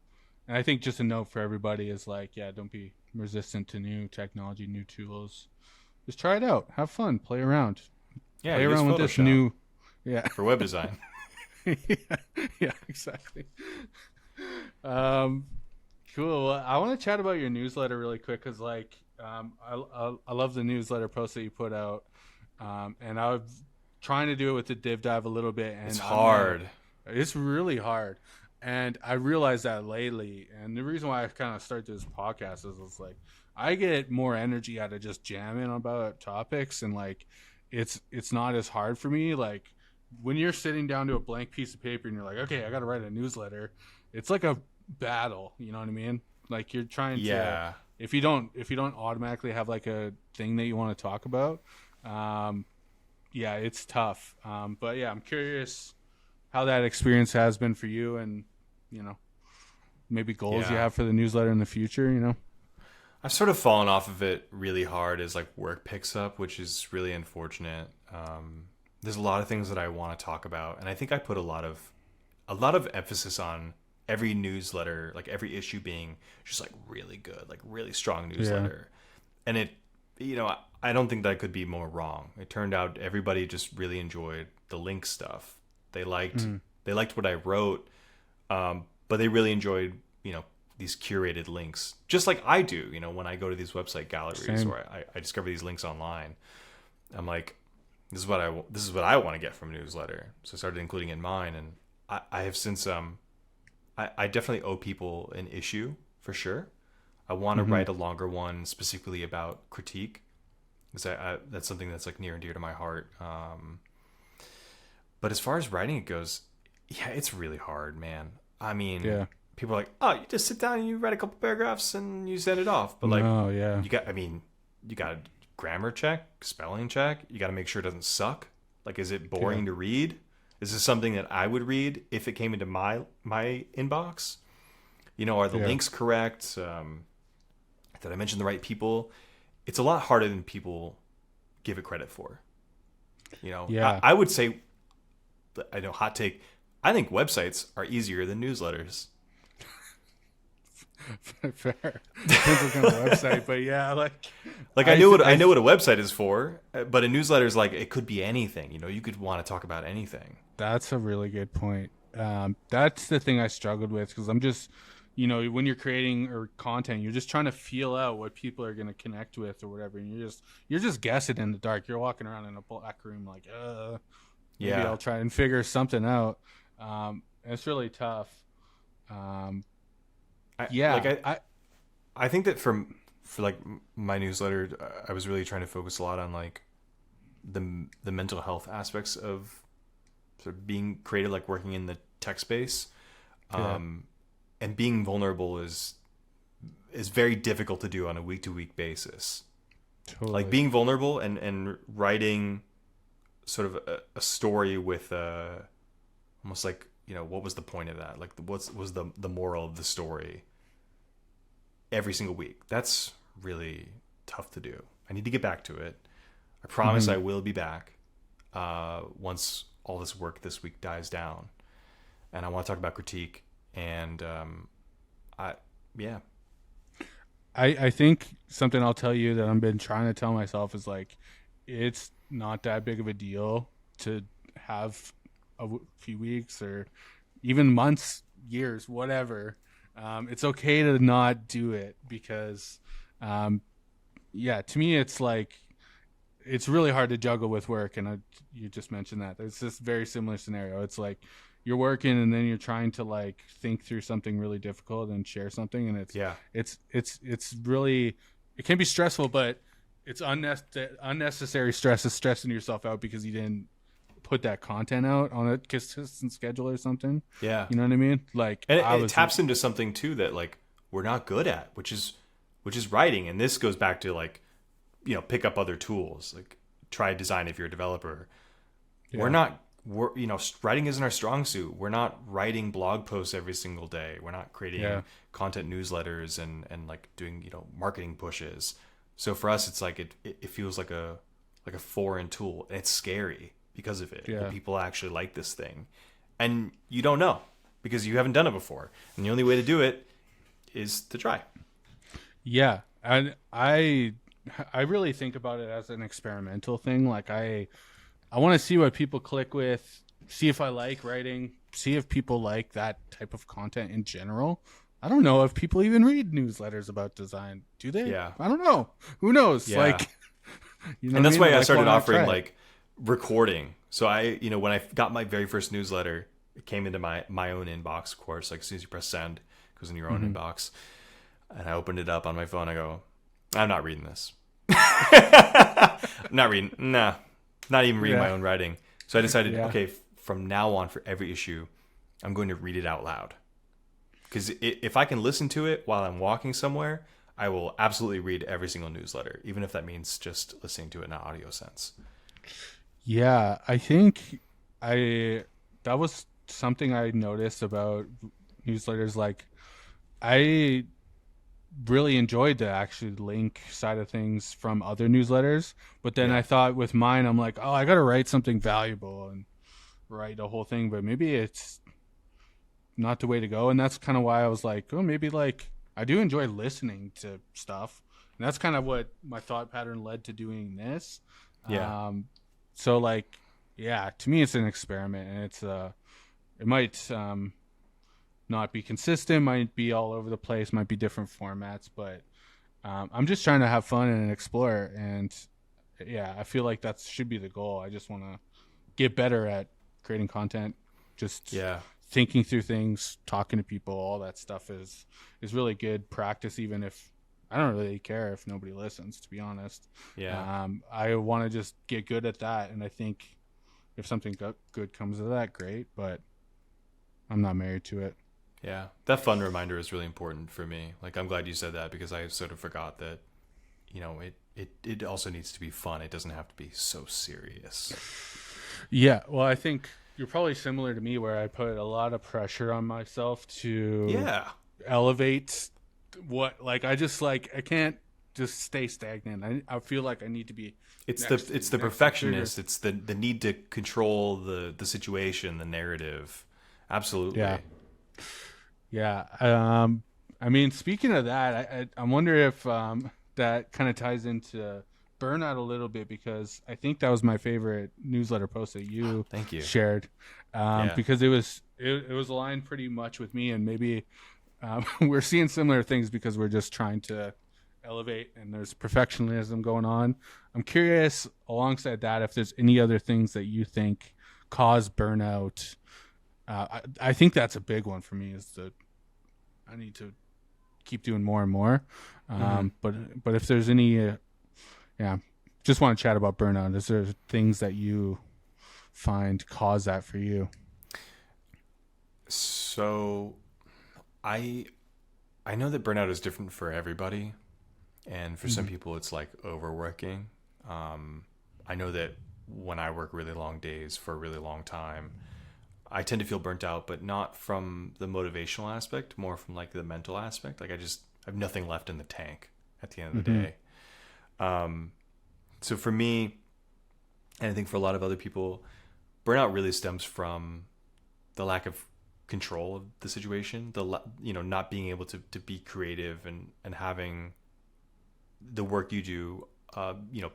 I think just a note for everybody is like, don't be resistant to new technology, new tools. Just try it out. Have fun. Play around. Yeah, play around with this new. Yeah. For web design. yeah, exactly. Cool. Well, I want to chat about your newsletter really quick, because like, I love the newsletter post that you put out, and I'm trying to do it with the Div Dive a little bit, and it's hard. It's really hard. And I realized that lately. And the reason why I kind of started this podcast is it's like I get more energy out of just jamming about topics, and like it's not as hard for me. Like when you're sitting down to a blank piece of paper and you're like, okay, I got to write a newsletter. It's like a battle. You know what I mean? Like you're trying to. If you don't automatically have like a thing that you want to talk about, yeah, it's tough. But yeah, I'm curious how that experience has been for you, and you know, maybe goals you Yeah. have for the newsletter in the future. You know. I've sort of fallen off of it really hard as like work picks up, which is really unfortunate. There's a lot of things that I want to talk about, and I think I put a lot of emphasis on every newsletter, like every issue being just like really good, like really strong newsletter. And it, I don't think that could be more wrong. It turned out everybody just really enjoyed the link stuff. They liked they liked what I wrote, but they really enjoyed these curated links, just like I do. When I go to these website galleries Same. where I discover these links online, I'm like, this is what I want to get from a newsletter. So I started including in mine, and I have since I definitely owe people an issue for sure. I want to write a longer one specifically about critique, because that's something that's like near and dear to my heart. But as far as writing it goes, yeah, it's really hard, man. I mean, Yeah. people are like, oh, you just sit down and you write a couple paragraphs and you send it off. But like, Oh yeah. you got a grammar check, spelling check. You got to make sure it doesn't suck. Like, is it boring to read? Is this something that I would read if it came into my inbox? Are the links correct? Did I mention the right people? It's a lot harder than people give it credit for. Yeah. I would say, I know, hot take, I think websites are easier than newsletters. Fair. Depends what kind of website, but yeah, Like I know what a website is for, but a newsletter is like, it could be anything. You could want to talk about anything. That's a really good point. That's the thing I struggled with, because I'm just, when you're creating or content, you're just trying to feel out what people are going to connect with or whatever, and you're just guessing in the dark. You're walking around in a black room like, maybe I'll try and figure something out. It's really tough. I think that for like my newsletter, I was really trying to focus a lot on like the mental health aspects of sort of being creative, like working in the tech space. And being vulnerable is very difficult to do on a week to week basis. Totally. Like being vulnerable and writing sort of a story with almost like, what was the point of that? Like what was the moral of the story every single week? That's really tough to do. I need to get back to it. I promise I will be back once all this work this week dies down. And I want to talk about critique. And I think something I'll tell you that I've been trying to tell myself is like, it's not that big of a deal to have a few weeks or even months, years, whatever. It's okay to not do it, because, to me, it's like, it's really hard to juggle with work. And you just mentioned that. It's this very similar scenario. It's like, you're working and then you're trying to like think through something really difficult and share something, and it's really, it can be stressful, but it's unnecessary stress is stressing yourself out because you didn't put that content out on a consistent schedule or something. Yeah. You know what I mean? Like, and it taps into something too that like we're not good at, which is writing. And this goes back to like, pick up other tools, like try design if you're a developer. Writing isn't our strong suit. We're not writing blog posts every single day. We're not creating content newsletters and like doing, marketing pushes. So for us, it's like, it feels like a foreign tool, and it's scary because of it. Yeah. Will people actually like this thing? And you don't know because you haven't done it before. And the only way to do it is to try. Yeah. And I really think about it as an experimental thing. Like I want to see what people click with, see if I like writing, see if people like that type of content in general. I don't know if people even read newsletters about design. Do they? Yeah. I don't know. Who knows? Yeah. Like, and that's why I started offering like recording. So when I got my very first newsletter, it came into my own inbox, of course. Like as soon as you press send, it goes in your own inbox. And I opened it up on my phone. I go, I'm not reading this. Not reading. Nah, not even reading my own writing. So I decided, okay, from now on, for every issue, I'm going to read it out loud. Because if I can listen to it while I'm walking somewhere, I will absolutely read every single newsletter, even if that means just listening to it in an audio sense. Yeah, I think that was something I noticed about newsletters. Like, I really enjoyed the actually link side of things from other newsletters, but then I thought with mine, I'm like, oh, I got to write something valuable and write the whole thing, but maybe it's not the way to go. And that's kind of why I was like, oh, maybe like I do enjoy listening to stuff, and that's kind of what my thought pattern led to doing this. So like, yeah, to me it's an experiment, and it might not be consistent, might be all over the place, might be different formats, but I'm just trying to have fun and explore. And yeah, I feel like that should be the goal. I just want to get better at creating content, just thinking through things, talking to people, all that stuff is really good practice, even if I don't really care if nobody listens, to be honest. I want to just get good at that, and I think if something good comes of that, great, but I'm not married to it. Yeah, that fun reminder is really important for me. Like, I'm glad you said that, because I sort of forgot that, you know, it also needs to be fun. It doesn't have to be so serious. Yeah, well, I think you're probably similar to me, where I put a lot of pressure on myself to elevate what, like, I can't just stay stagnant. I feel like I need to be. It's the perfectionist. It's the need to control the situation, the narrative. Absolutely. Yeah. I mean, speaking of that, I wonder if that kind of ties into Burnout a little bit, because I think that was my favorite newsletter post that you shared, because it was aligned pretty much with me, and maybe we're seeing similar things because we're just trying to elevate, and there's perfectionism going on. I'm curious, alongside that, if there's any other things that you think cause burnout. I think that's a big one for me, is that I need to keep doing more and more. But if there's any, just want to chat about burnout. Is there things that you find cause that for you? So I know that burnout is different for everybody. And for some people, it's like overworking. I know that when I work really long days for a really long time, I tend to feel burnt out, but not from the motivational aspect, more from like the mental aspect. Like I have nothing left in the tank at the end of the day. So for me, and I think for a lot of other people, burnout really stems from the lack of control of the situation, not being able to be creative and having the work you do,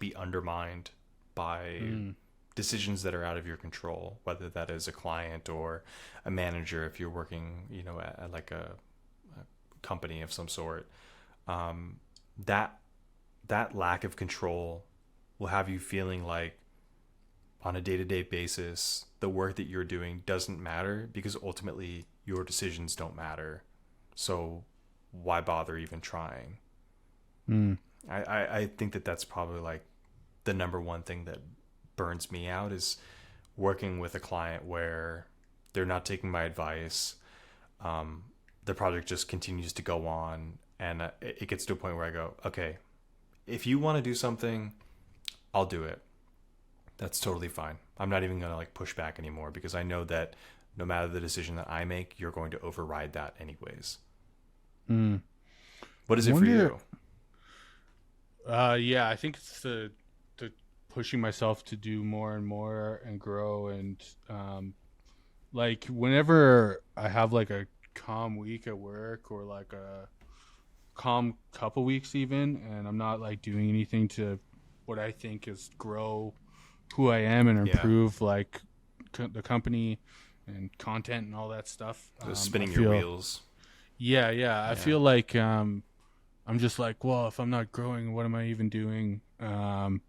be undermined by decisions that are out of your control, whether that is a client or a manager, if you're working, at like a company of some sort. That lack of control will have you feeling like on a day-to-day basis, the work that you're doing doesn't matter, because ultimately your decisions don't matter. So why bother even trying? I think that's probably like the number one thing that burns me out, is working with a client where they're not taking my advice. The project just continues to go on, and it gets to a point where I go, okay, if you want to do something, I'll do it. That's totally fine. I'm not even going to like push back anymore, because I know that no matter the decision that I make, you're going to override that anyways. What is it for you? I think it's the pushing myself to do more and more and grow. And like whenever I have like a calm week at work, or like a calm couple weeks even, and I'm not like doing anything to what I think is grow who I am and improve like the company and content and all that stuff. Spinning your wheels. Yeah. I feel like I'm just like, well, if I'm not growing, what am I even doing? And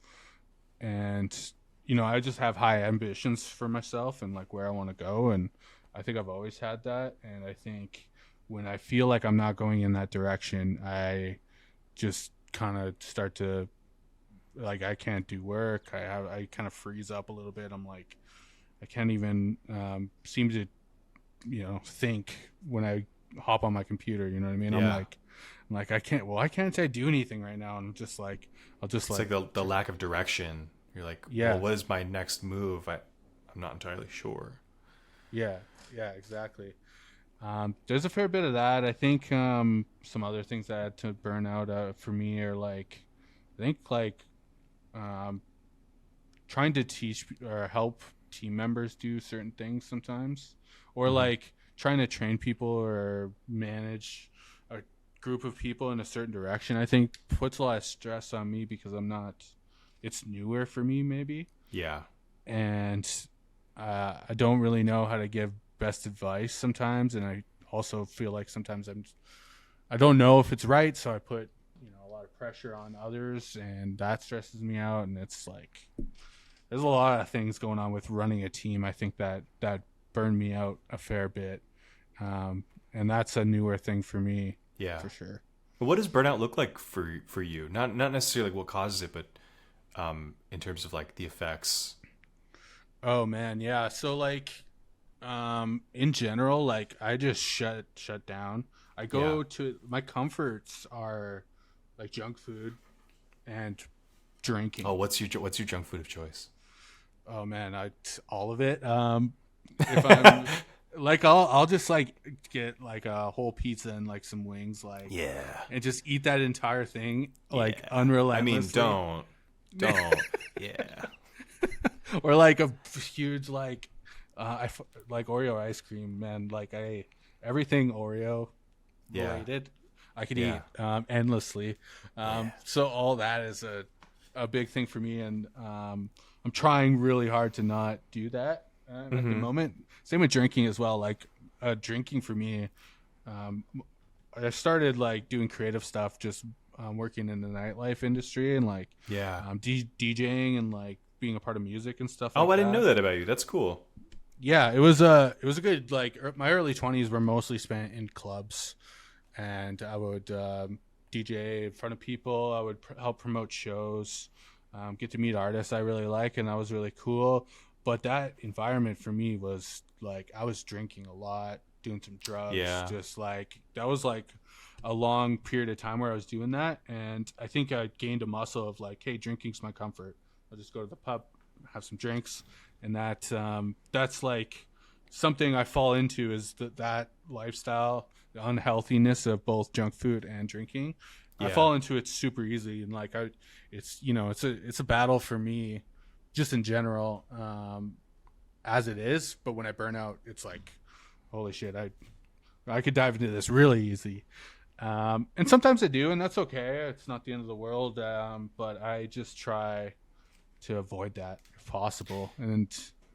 I just have high ambitions for myself and like where I want to go, and I think I've always had that, and I think when I feel like I'm not going in that direction, I just kind of start to like I can't do work. I kind of freeze up a little bit. I'm like I can't even seem to think when I hop on my computer. You know what I mean? Yeah. I'm like I can't. Well, I can't say do anything right now. And I'm just like I'll just It's like the lack of direction. You're like, yeah, well, what is my next move? I'm not entirely sure. yeah, yeah, exactly. There's a fair bit of that. I think some other things that add to burnout for me are like I think like um, trying to teach or help team members do certain things sometimes, or Mm-hmm. like trying to train people or manage a group of people in a certain direction. I think puts a lot of stress on me because I'm not. It's newer for me, maybe, Yeah. and I don't really know how to give best advice sometimes, and I also feel like sometimes I don't know if it's right, so I put a lot of pressure on others, and that stresses me out. And it's like there's a lot of things going on with running a team. I think that burned me out a fair bit, and that's a newer thing for me, Yeah. for sure. But what does burnout look like for you? Not necessarily like what causes it, but in terms of like the effects. Oh man, yeah. So like, in general, like I just shut down. I Yeah. go to my comforts are like junk food and Oh, drinking. what's your junk food of choice? Oh man, I all of it. If I'm like I'll just like get like a whole pizza and like some wings, like, Yeah. and just eat that entire thing like Yeah. I mean, unrelentlessly. don't. Yeah. Or like a huge like like Oreo ice cream, man. Like everything Oreo Yeah. related, I could Yeah. eat endlessly. Yeah. So all that is a big thing for me, and I'm trying really hard to not do that at the Mm-hmm. moment. Same with drinking as well. Like drinking for me, um, I started like doing creative stuff, just working in the nightlife industry and like Yeah. DJing and like being a part of music and stuff Oh, like I didn't know that. that about you. That's cool. Yeah, it was a good like my early 20s were mostly spent in clubs, and I would DJ in front of people. I would help promote shows, get to meet artists I really like, and that was really cool. But that environment for me was like I was drinking a lot, doing some drugs, Yeah. just like that was like a long period of time where I was doing that, and I think I gained a muscle of like, hey, drinking's my comfort. I'll just go to the pub, have some drinks, and that's like something I fall into is that lifestyle, the unhealthiness of both junk food and drinking. I Yeah. fall into it super easily, and like it's it's a battle for me, just in general, as it is. But when I burn out, it's like, holy shit, I could dive into this really easy. And sometimes I do, and that's okay. It's not the end of the world. But I just try to avoid that if possible, and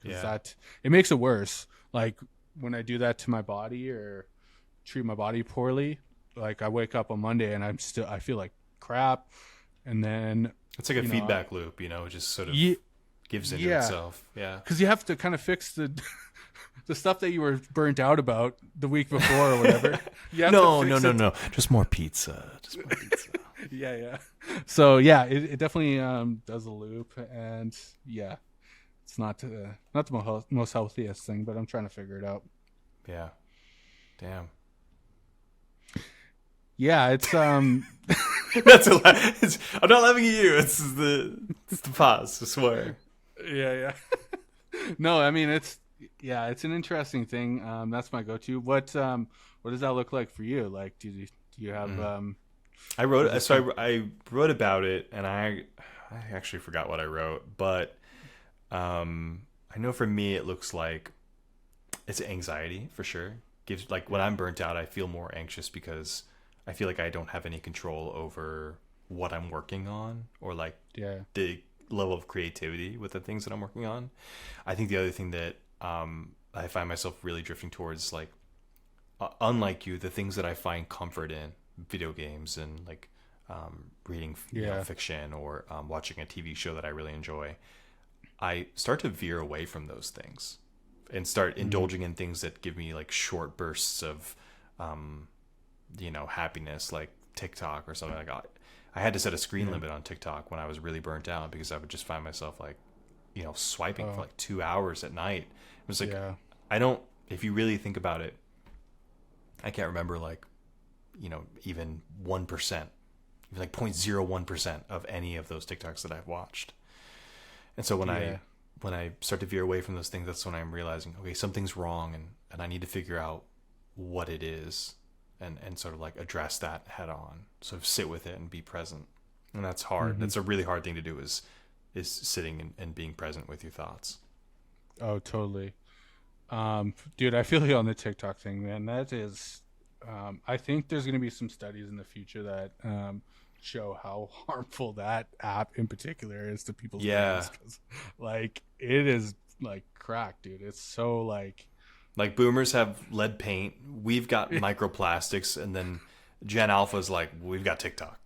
because Yeah. that it makes it worse. Like when I do that to my body or treat my body poorly, like I wake up on Monday and I feel like crap, and then It's like a you know feedback loop, it just sort of yeah, gives into yeah, itself. Yeah. because you have to kind of fix the the stuff that you were burnt out about the week before or whatever. You have No, to no, fix no, it. no. Just more pizza. Just more pizza. Yeah, yeah. So yeah, it definitely does a loop, and yeah, it's not the most healthiest thing, but I'm trying to figure it out. Yeah. Damn. Yeah, it's That's a lot. I'm not laughing at you. It's the pause. I swear. yeah, yeah. No, I mean it's an interesting thing. That's my go-to. What does that look like for you? Like, do you have I is wrote this so I wrote about it, and I actually forgot what I wrote, but I know for me it looks like it's anxiety for sure. Gives like when I'm burnt out, I feel more anxious because I feel like I don't have any control over what I'm working on or like yeah, the level of creativity with the things that I'm working on. I think the other thing that I find myself really drifting towards, like, unlike you, the things that I find comfort in, video games and like reading yeah, fiction or watching a TV show that I really enjoy, I start to veer away from those things and start indulging in things that give me like short bursts of, happiness, like TikTok or something like that. I had to set a screen limit on TikTok when I was really burnt out because I would just find myself like, swiping for like 2 hours at night. It was like, if you really think about it, I can't remember like, even 1%, even like 0.01% of any of those TikToks that I've watched. And so when I start to veer away from those things, that's when I'm realizing, okay, something's wrong, and I need to figure out what it is, and sort of like address that head on. Sort of sit with it and be present. And that's hard. That's a really hard thing to do, is sitting and being present with your thoughts. Oh, totally. Dude, I feel you on the TikTok thing, man. That is, I think there's going to be some studies in the future that show how harmful that app in particular is to people's brains. 'Cause, like, it is like crack, dude. It's so like boomers have lead paint, we've got microplastics, and then Gen Alpha's like, we've got TikTok.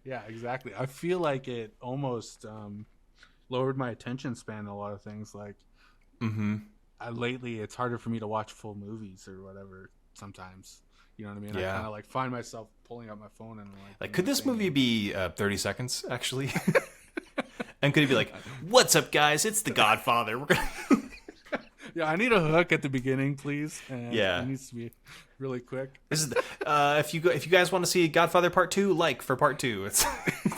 Yeah, exactly. I feel like it almost lowered my attention span in a lot of things. Like, lately it's harder for me to watch full movies or whatever sometimes. You know what I mean? Yeah. I kind of like find myself pulling out my phone and like could this movie be 30 seconds actually? And could it be like, what's up guys, it's The Godfather, we're gonna yeah, I need a hook at the beginning, please. And it needs to be really quick. This is if you guys want to see Godfather Part 2, like for Part 2. It's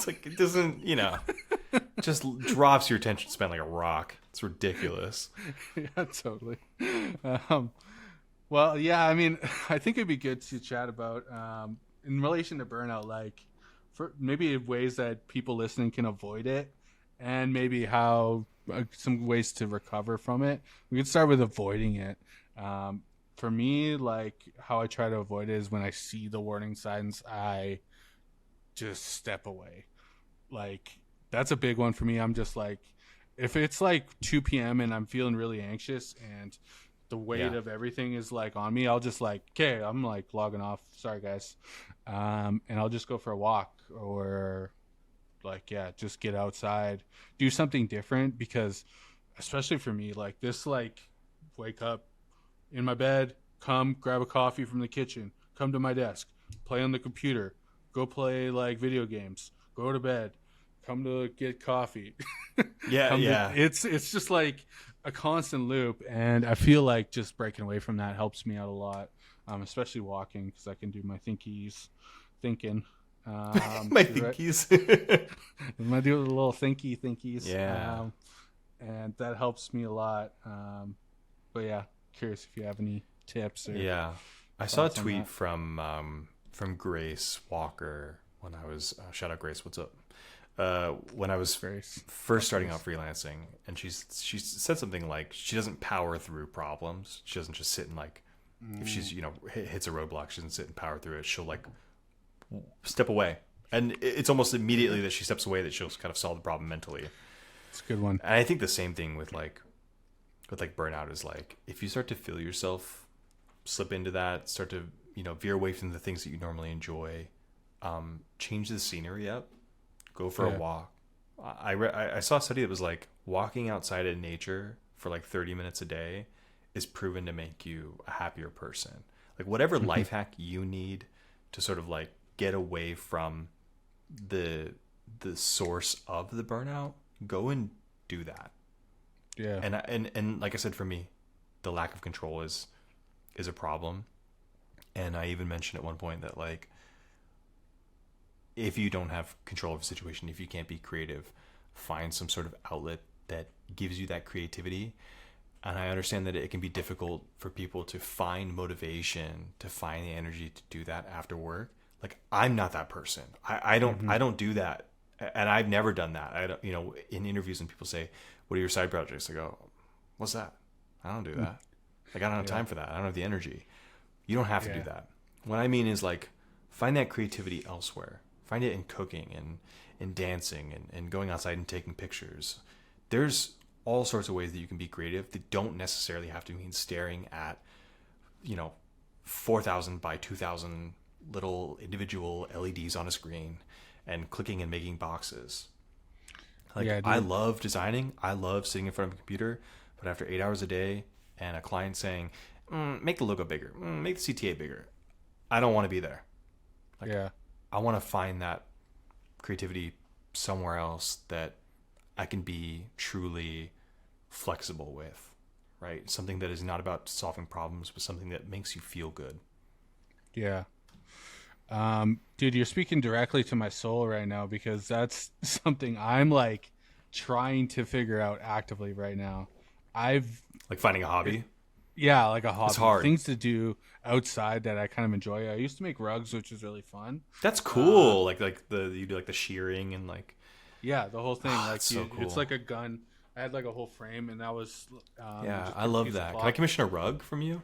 like, it doesn't, just drops your attention span like a rock. It's ridiculous. Yeah, totally. Well, yeah, I mean, I think it'd be good to chat about in relation to burnout, like for maybe ways that people listening can avoid it, and maybe how some ways to recover from it. We could start with avoiding it. For me, like how I try to avoid it is when I see the warning signs, I just step away. Like, that's a big one for me. I'm just like, if it's like 2 p.m. and I'm feeling really anxious and the weight of everything is like on me, I'll just like, okay, I'm like logging off. Sorry guys. And I'll just go for a walk, or like, just get outside, do something different, because especially for me, like this, like wake up in my bed, come grab a coffee from the kitchen, come to my desk, play on the computer, go play like video games, go to bed, come to get coffee. It's just like a constant loop, and I feel like just breaking away from that helps me out a lot, especially walking, because I can do my thinking. My thinkies. I'm gonna do a little thinkies. And that helps me a lot. But yeah, curious if you have any tips. Or I saw a tweet from Grace Walker when I was shout out Grace, what's up? When I was first starting out freelancing, and she said something like, she doesn't power through problems. She doesn't just sit and like, if she's hits a roadblock, she doesn't sit and power through it. She'll like step away, and it's almost immediately that she steps away that she'll kind of solve the problem mentally. It's a good one. And I think the same thing with burnout is like, if you start to feel yourself slip into that, start to veer away from the things that you normally enjoy, change the scenery up, go for a walk. I saw a study that was like, walking outside in nature for like 30 minutes a day is proven to make you a happier person. Like, whatever life hack you need to sort of like get away from the source of the burnout, go and do that. Yeah. And like I said, for me, the lack of control is a problem. And I even mentioned at one point that like, if you don't have control of a situation, if you can't be creative, find some sort of outlet that gives you that creativity. And I understand that it can be difficult for people to find motivation, to find the energy to do that after work. Like, I'm not that person. I don't do that. And I've never done that. I don't, in interviews when people say, what are your side projects? I go, what's that? I don't do that. Like, I don't have time for that. I don't have the energy. You don't have to do that. What I mean is like, find that creativity elsewhere. Find it in cooking and in dancing and going outside and taking pictures. There's all sorts of ways that you can be creative that don't necessarily have to mean staring at, 4,000 by 2,000 little individual LEDs on a screen and clicking and making boxes. Like, I love designing. I love sitting in front of a computer. But after 8 hours a day and a client saying, make the logo bigger, make the CTA bigger, I don't want to be there. Like, Yeah. I want to find that creativity somewhere else that I can be truly flexible with, right? Something that is not about solving problems, but something that makes you feel good. Yeah. Dude, you're speaking directly to my soul right now, because that's something I'm like trying to figure out actively right now. Like finding a hobby. Yeah, like a hobby. It's hard. Things to do outside that I kind of enjoy. I used to make rugs, which was really fun. That's cool. You do like the shearing and like. Yeah, the whole thing. Like so cool. It's like a gun. I had like a whole frame, and that was. Yeah, I love that. Can I commission a rug from you?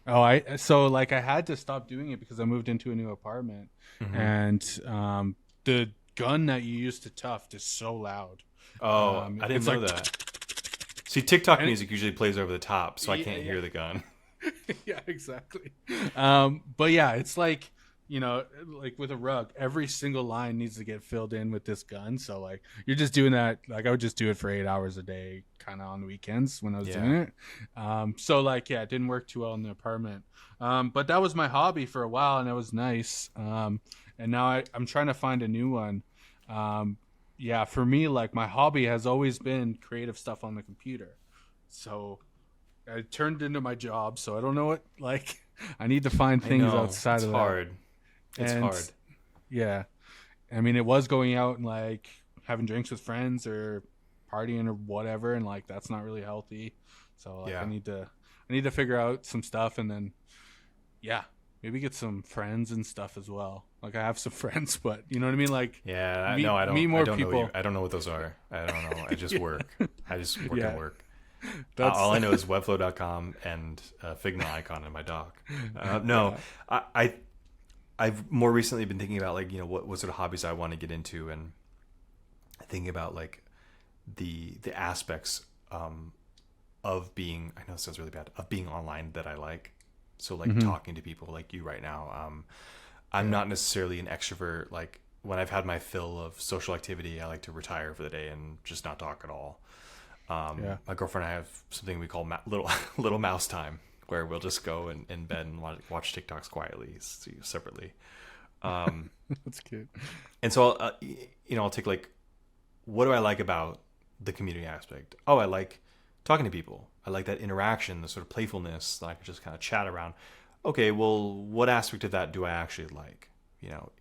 Oh, I had to stop doing it because I moved into a new apartment, and the gun that you use to tuft is so loud. Oh, I didn't know that. See, TikTok music usually plays over the top, so I can't hear the gun. Yeah, exactly. But yeah, it's like, like with a rug, every single line needs to get filled in with this gun. So like, you're just doing that. Like, I would just do it for 8 hours a day, kind of on the weekends when I was doing it. So like, yeah, it didn't work too well in the apartment. But that was my hobby for a while, and it was nice. And now I'm trying to find a new one. Yeah, for me, like, my hobby has always been creative stuff on the computer. So it turned into my job. So I don't know what, like, I need to find things outside of that. Hard. It's hard. Yeah. I mean, it was going out and like having drinks with friends or partying or whatever, and like that's not really healthy. So like, I need to figure out some stuff, and then maybe get some friends and stuff as well. Like, I have some friends, but you know what I mean? Like, I don't. I don't know what those are. I don't know. I just work. I just work and work. All I know is webflow.com and a Figma icon in my dock. I've more recently been thinking about, like, what sort of hobbies I want to get into, and thinking about like the aspects of being, I know it sounds really bad, of being online that I like. So like talking to people like you right now. I'm not necessarily an extrovert. Like, when I've had my fill of social activity, I like to retire for the day and just not talk at all. My girlfriend and I have something we call little mouse time, where we'll just go in bed and watch TikToks quietly, separately. That's cute. And so, I'll take like, what do I like about the community aspect? Oh, I like talking to people. I like that interaction, the sort of playfulness that I can just kind of chat around. Okay, well, what aspect of that do I actually like?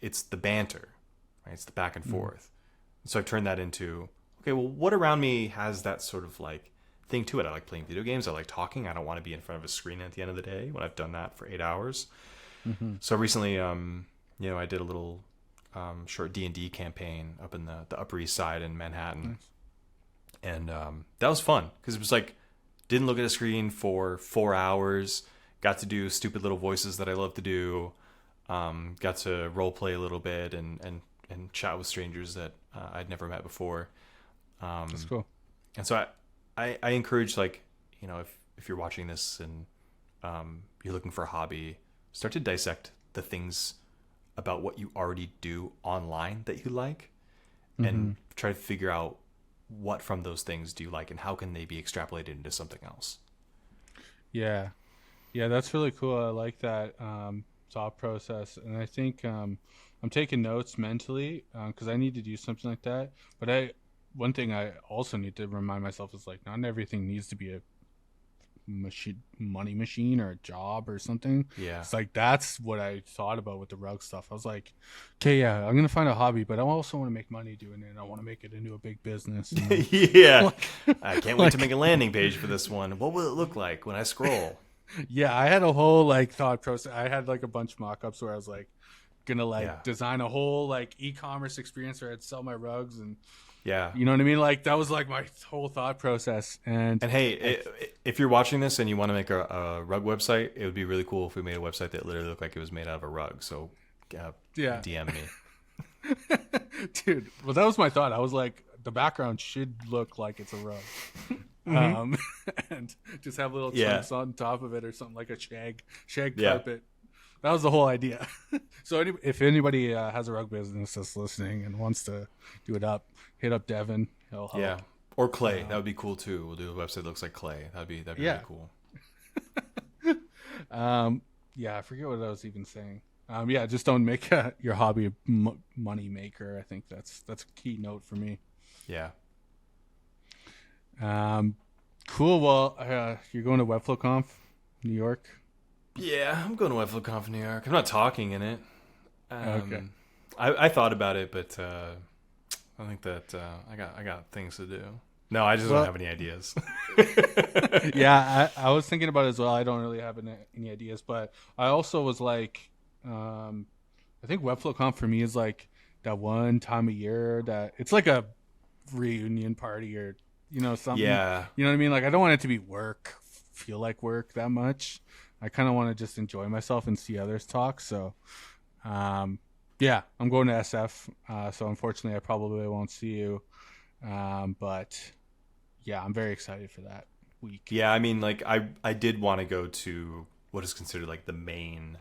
It's the banter, right? It's the back and forth. So I've turned that into, okay, well, what around me has that sort of like thing to it? I like playing video games. I like talking. I don't want to be in front of a screen at the end of the day when I've done that for 8 hours. So recently, I did a little short D&D campaign up in the Upper East Side in Manhattan. And that was fun, because it was like, didn't look at a screen for 4 hours, got to do stupid little voices that I love to do, got to role play a little bit and chat with strangers that I'd never met before. That's cool. And so I encourage, like, if you're watching this and you're looking for a hobby, start to dissect the things about what you already do online that you like, and try to figure out what from those things do you like, and how can they be extrapolated into something else. Yeah, that's really cool. I like that thought process, and I think I'm taking notes mentally because I need to do something like that. But one thing I also need to remind myself is, like, not everything needs to be a money machine or a job or something. Yeah, it's like, that's what I thought about with the rug stuff. I was like, okay, I'm gonna find a hobby, but I also want to make money doing it, and I want to make it into a big business. Yeah. I can't wait to make a landing page for this one. What will it look like when I scroll? Yeah, I had a whole like thought process. I had like a bunch of mock-ups where I was like gonna design a whole like e-commerce experience where I'd sell my rugs, and you know what I mean? Like, that was like my whole thought process. And hey, if you're watching this and you want to make a rug website, it would be really cool if we made a website that literally looked like it was made out of a rug. So DM me. Dude, well, that was my thought. I was like, the background should look like it's a rug. And just have little chunks on top of it, or something like a shag carpet. That was the whole idea. So if anybody has a rug business that's listening and wants to do it up, hit up Devin. He'll help. Yeah. Or clay. That would be cool too. We'll do a website that looks like clay. That'd be Yeah. really cool. Yeah, I forget what I was even saying. Yeah, just don't make your hobby a money maker. I think that's a key note for me. Yeah. Cool. Well, you're going to WebflowConf, New York. Yeah, I'm going to WebflowConf in New York. I'm not talking in it. Okay. I thought about it, but I think that I got things to do. No, I just don't have any ideas. Yeah, I was thinking about it as well. I don't really have any ideas, but I also was like, I think WebflowConf for me is like that one time a year that it's like a reunion party or something. Yeah. You know what I mean? Like I don't want it to be feel like work that much. I kind of want to just enjoy myself and see others talk. So, yeah, I'm going to SF. So unfortunately, I probably won't see you. But yeah, I'm very excited for that week. Yeah, I mean, like I did want to go to what is considered like the main,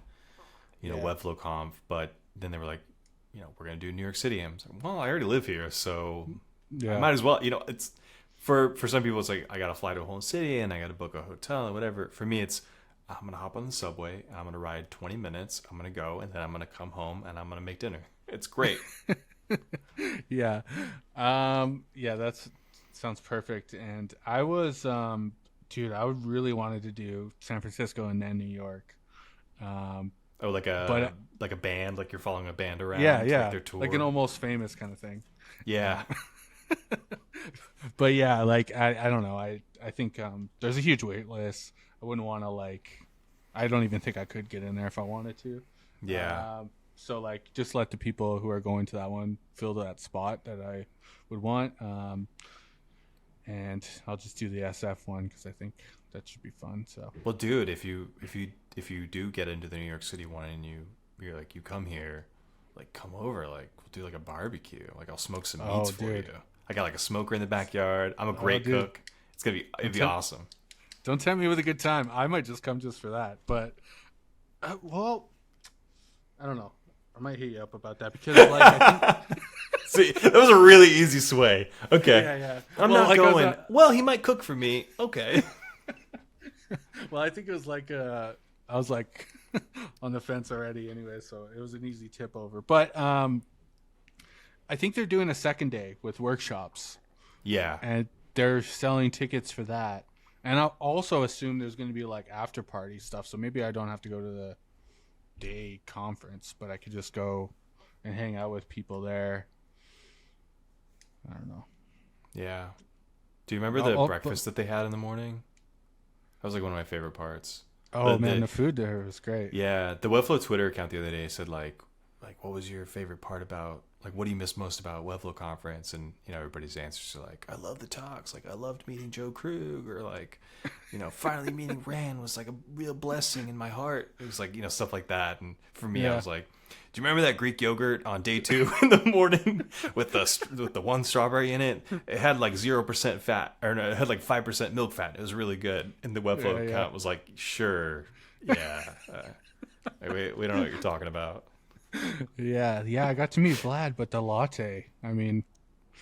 WebflowConf, but then they were like, we're gonna do New York City. I'm like, well, I already live here, so I might as well. It's for some people, it's like I gotta fly to a whole city and I gotta book a hotel or whatever. For me, it's I'm gonna hop on the subway, I'm gonna ride 20 minutes, I'm gonna go, and then I'm gonna come home and I'm gonna make dinner. It's great. Yeah. Yeah, that's sounds perfect. And I was dude, I would really wanted to do San Francisco and then New York. Like a band, like you're following a band around. Yeah, like their tour. like an Almost Famous kind of thing. Yeah. But yeah, like I don't know. I think there's a huge wait list. I wouldn't want to I don't even think I could get in there if I wanted to. Yeah. So like just let the people who are going to that one fill that spot that I would want. And I'll just do the SF one because I think that should be fun. So well, dude, if you do get into the New York City one and you're like you come here, like come over, like we'll do like a barbecue. Like I'll smoke some meats for you. I got like a smoker in the backyard. I'm a great cook. It'd be awesome. Don't tempt me with a good time. I might just come just for that. But well, I don't know. I might hit you up about that because I think see, that was a really easy sway. Okay. Yeah. I'm not going. Well, he might cook for me. Okay. Well, I think it was I was like on the fence already anyway, so it was an easy tip over. But I think they're doing a second day with workshops. Yeah. And they're selling tickets for that. And I also assume there's going to be like after party stuff, so maybe I don't have to go to the day conference, but I could just go and hang out with people there. I don't know. Yeah. Do you remember the breakfast that they had in the morning? That was like one of my favorite parts. Oh, the food there was great. Yeah. The Webflow Twitter account the other day said like what was your favorite part about, like, what do you miss most about Webflow Conference? And, everybody's answers are like, I love the talks. Like, I loved meeting Joe Krug, or like, finally meeting Rand was like a real blessing in my heart. It was like, stuff like that. And for me, I was like, do you remember that Greek yogurt on day 2 in the morning with the one strawberry in it? It had like 0% fat, or no, it had like 5% milk fat. It was really good. And the Webflow account was like, sure. Yeah. We don't know what you're talking about. Yeah, I got to meet Vlad, but the latte, I mean,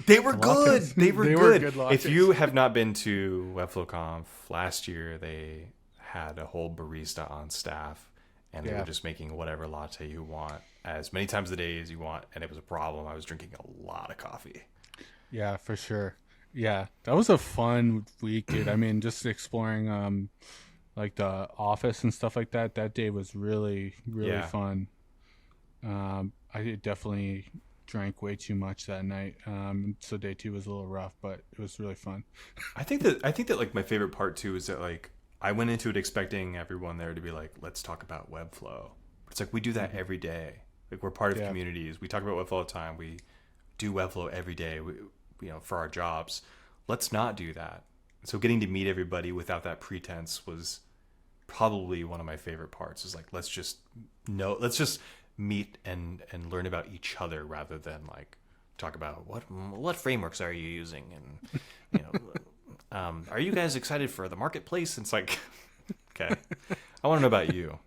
they were good. They were good. Lattes. If you have not been to WebflowConf last year, they had a whole barista on staff, and they were just making whatever latte you want as many times a day as you want, and it was a problem. I was drinking a lot of coffee. Yeah, for sure. Yeah, that was a fun week, dude. I mean, just exploring like the office and stuff like that. That day was really fun. I definitely drank way too much that night. So day 2 was a little rough, but it was really fun. I think that like my favorite part too is that like I went into it expecting everyone there to be like, let's talk about Webflow. It's like we do that every day. Like we're part of communities. We talk about Webflow all the time. We do Webflow every day. For our jobs. Let's not do that. So getting to meet everybody without that pretense was probably one of my favorite parts. Is like let's just meet and learn about each other rather than like talk about what frameworks are you using, and are you guys excited for the marketplace? And it's like, okay, I want to know about you.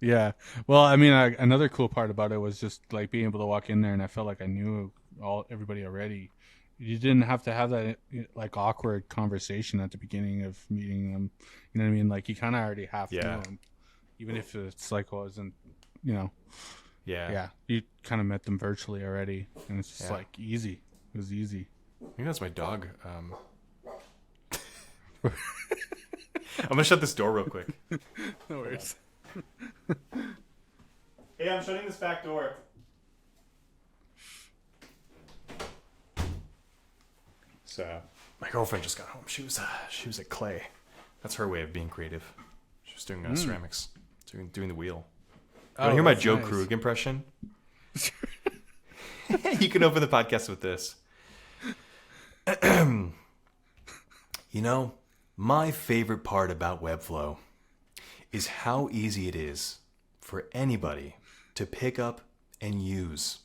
Yeah. Well, I mean, another cool part about it was just like being able to walk in there, and I felt like I knew everybody already, you didn't have to have that like awkward conversation at the beginning of meeting them. You know what I mean? Like you kind of already have to know them, even if it's like wasn't, you know. Yeah, you kind of met them virtually already, and it's just like easy. It was easy. I think that's my dog. I'm gonna shut this door real quick. No worries. Hey, I'm shutting this back door. So my girlfriend just got home. She was at clay. That's her way of being creative. She was doing ceramics, doing the wheel. You want to hear my Joe Krug impression? You can open the podcast with this. You know, my favorite part about Webflow is how easy it is for anybody to pick up and use.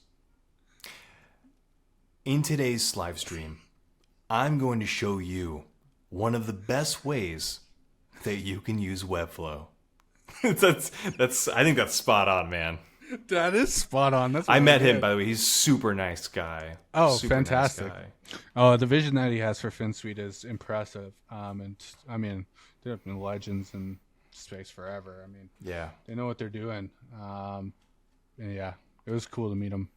In today's live stream, I'm going to show you one of the best ways that you can use Webflow. that's I think that's spot on, man. That is spot on. That's I met him, by the way. He's a super nice guy. Oh, super fantastic. Nice guy. Oh, the vision that he has for FinSuite is impressive. And I mean, they've been legends in space forever. I mean, yeah, they know what they're doing. And yeah, it was cool to meet him.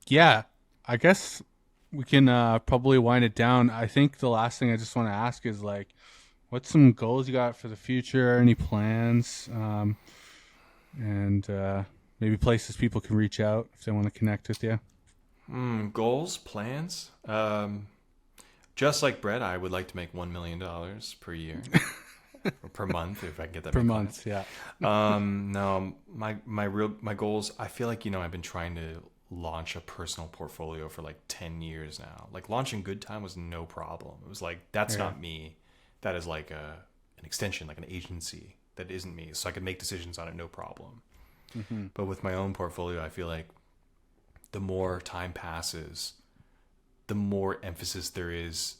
Yeah, I guess we can probably wind it down. I think the last thing I just want to ask is like, what's some goals you got for the future? Any plans? And maybe places people can reach out if they want to connect with you. Goals, plans. Just like Brett, I would like to make $1 million per year. Or per month, if I can get that per month. Yeah. No, my goals. I feel like I've been trying to launch a personal portfolio for like 10 years now. Like launching Good Time was no problem. It was like that's not me. That is like an extension, like an agency that isn't me. So I could make decisions on it, no problem. Mm-hmm. But with my own portfolio, I feel like the more time passes, the more emphasis there is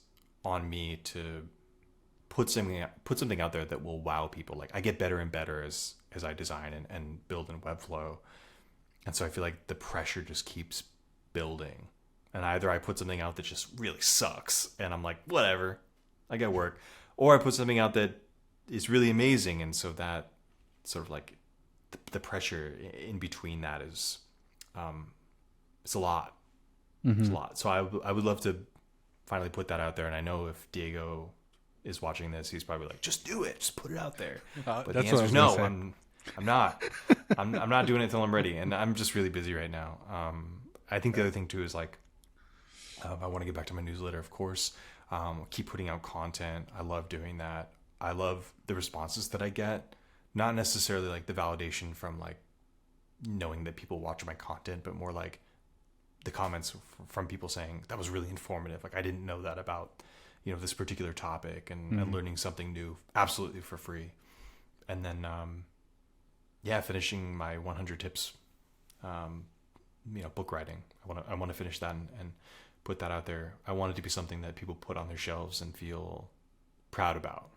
on me to put something out there that will wow people. Like I get better and better as I design and build in Webflow. And so I feel like the pressure just keeps building. And either I put something out that just really sucks and I'm like, whatever, I get work. Or I put something out that is really amazing. And so that sort of like the pressure in between that is, it's a lot. Mm-hmm. It's a lot. So I would love to finally put that out there. And I know if Diego is watching this, he's probably like, just do it. Just put it out there. But the answer is no, I'm not. I'm not doing it until I'm ready. And I'm just really busy right now. I think the other thing too is like, I want to get back to my newsletter, of course. Keep putting out content. I love doing that. I love the responses that I get. Not necessarily like the validation from like knowing that people watch my content, but more like the comments from people saying that was really informative. Like I didn't know that about, this particular topic and learning something new, absolutely for free. And then, finishing my 100 tips, book writing. I want to finish that and put that out there. I want it to be something that people put on their shelves and feel proud about.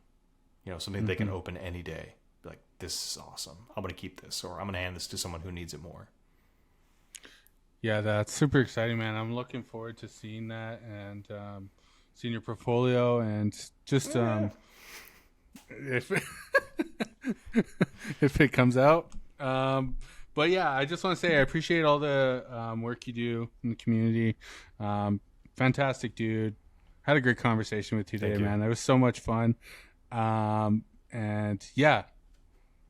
Something they can open any day. Be like, this is awesome. I'm going to keep this, or I'm going to hand this to someone who needs it more. Yeah, that's super exciting, man. I'm looking forward to seeing that and seeing your portfolio and just if if it comes out. But yeah, I just want to say I appreciate all the work you do in the community. Fantastic, dude. Had a great conversation with you today, man. That was so much fun. And yeah,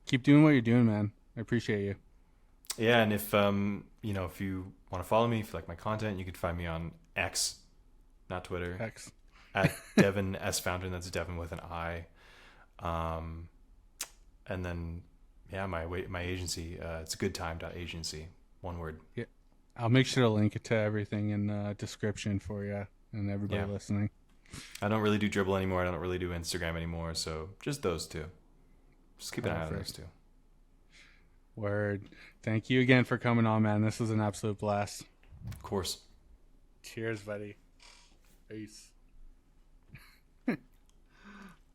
keep doing what you're doing, man. I appreciate you. Yeah, and if if you want to follow me, if you like my content, you can find me on X, not Twitter. X. At Devin S Fountain. That's Devin with an I. And then my agency, it's goodtime.agency. One word. Yeah. I'll make sure to link it to everything in the description for you and everybody listening. I don't really do Dribble anymore. I don't really do Instagram anymore. So just those two. Just keep an eye on those two. Word. Thank you again for coming on, man. This was an absolute blast. Of course. Cheers, buddy. Peace.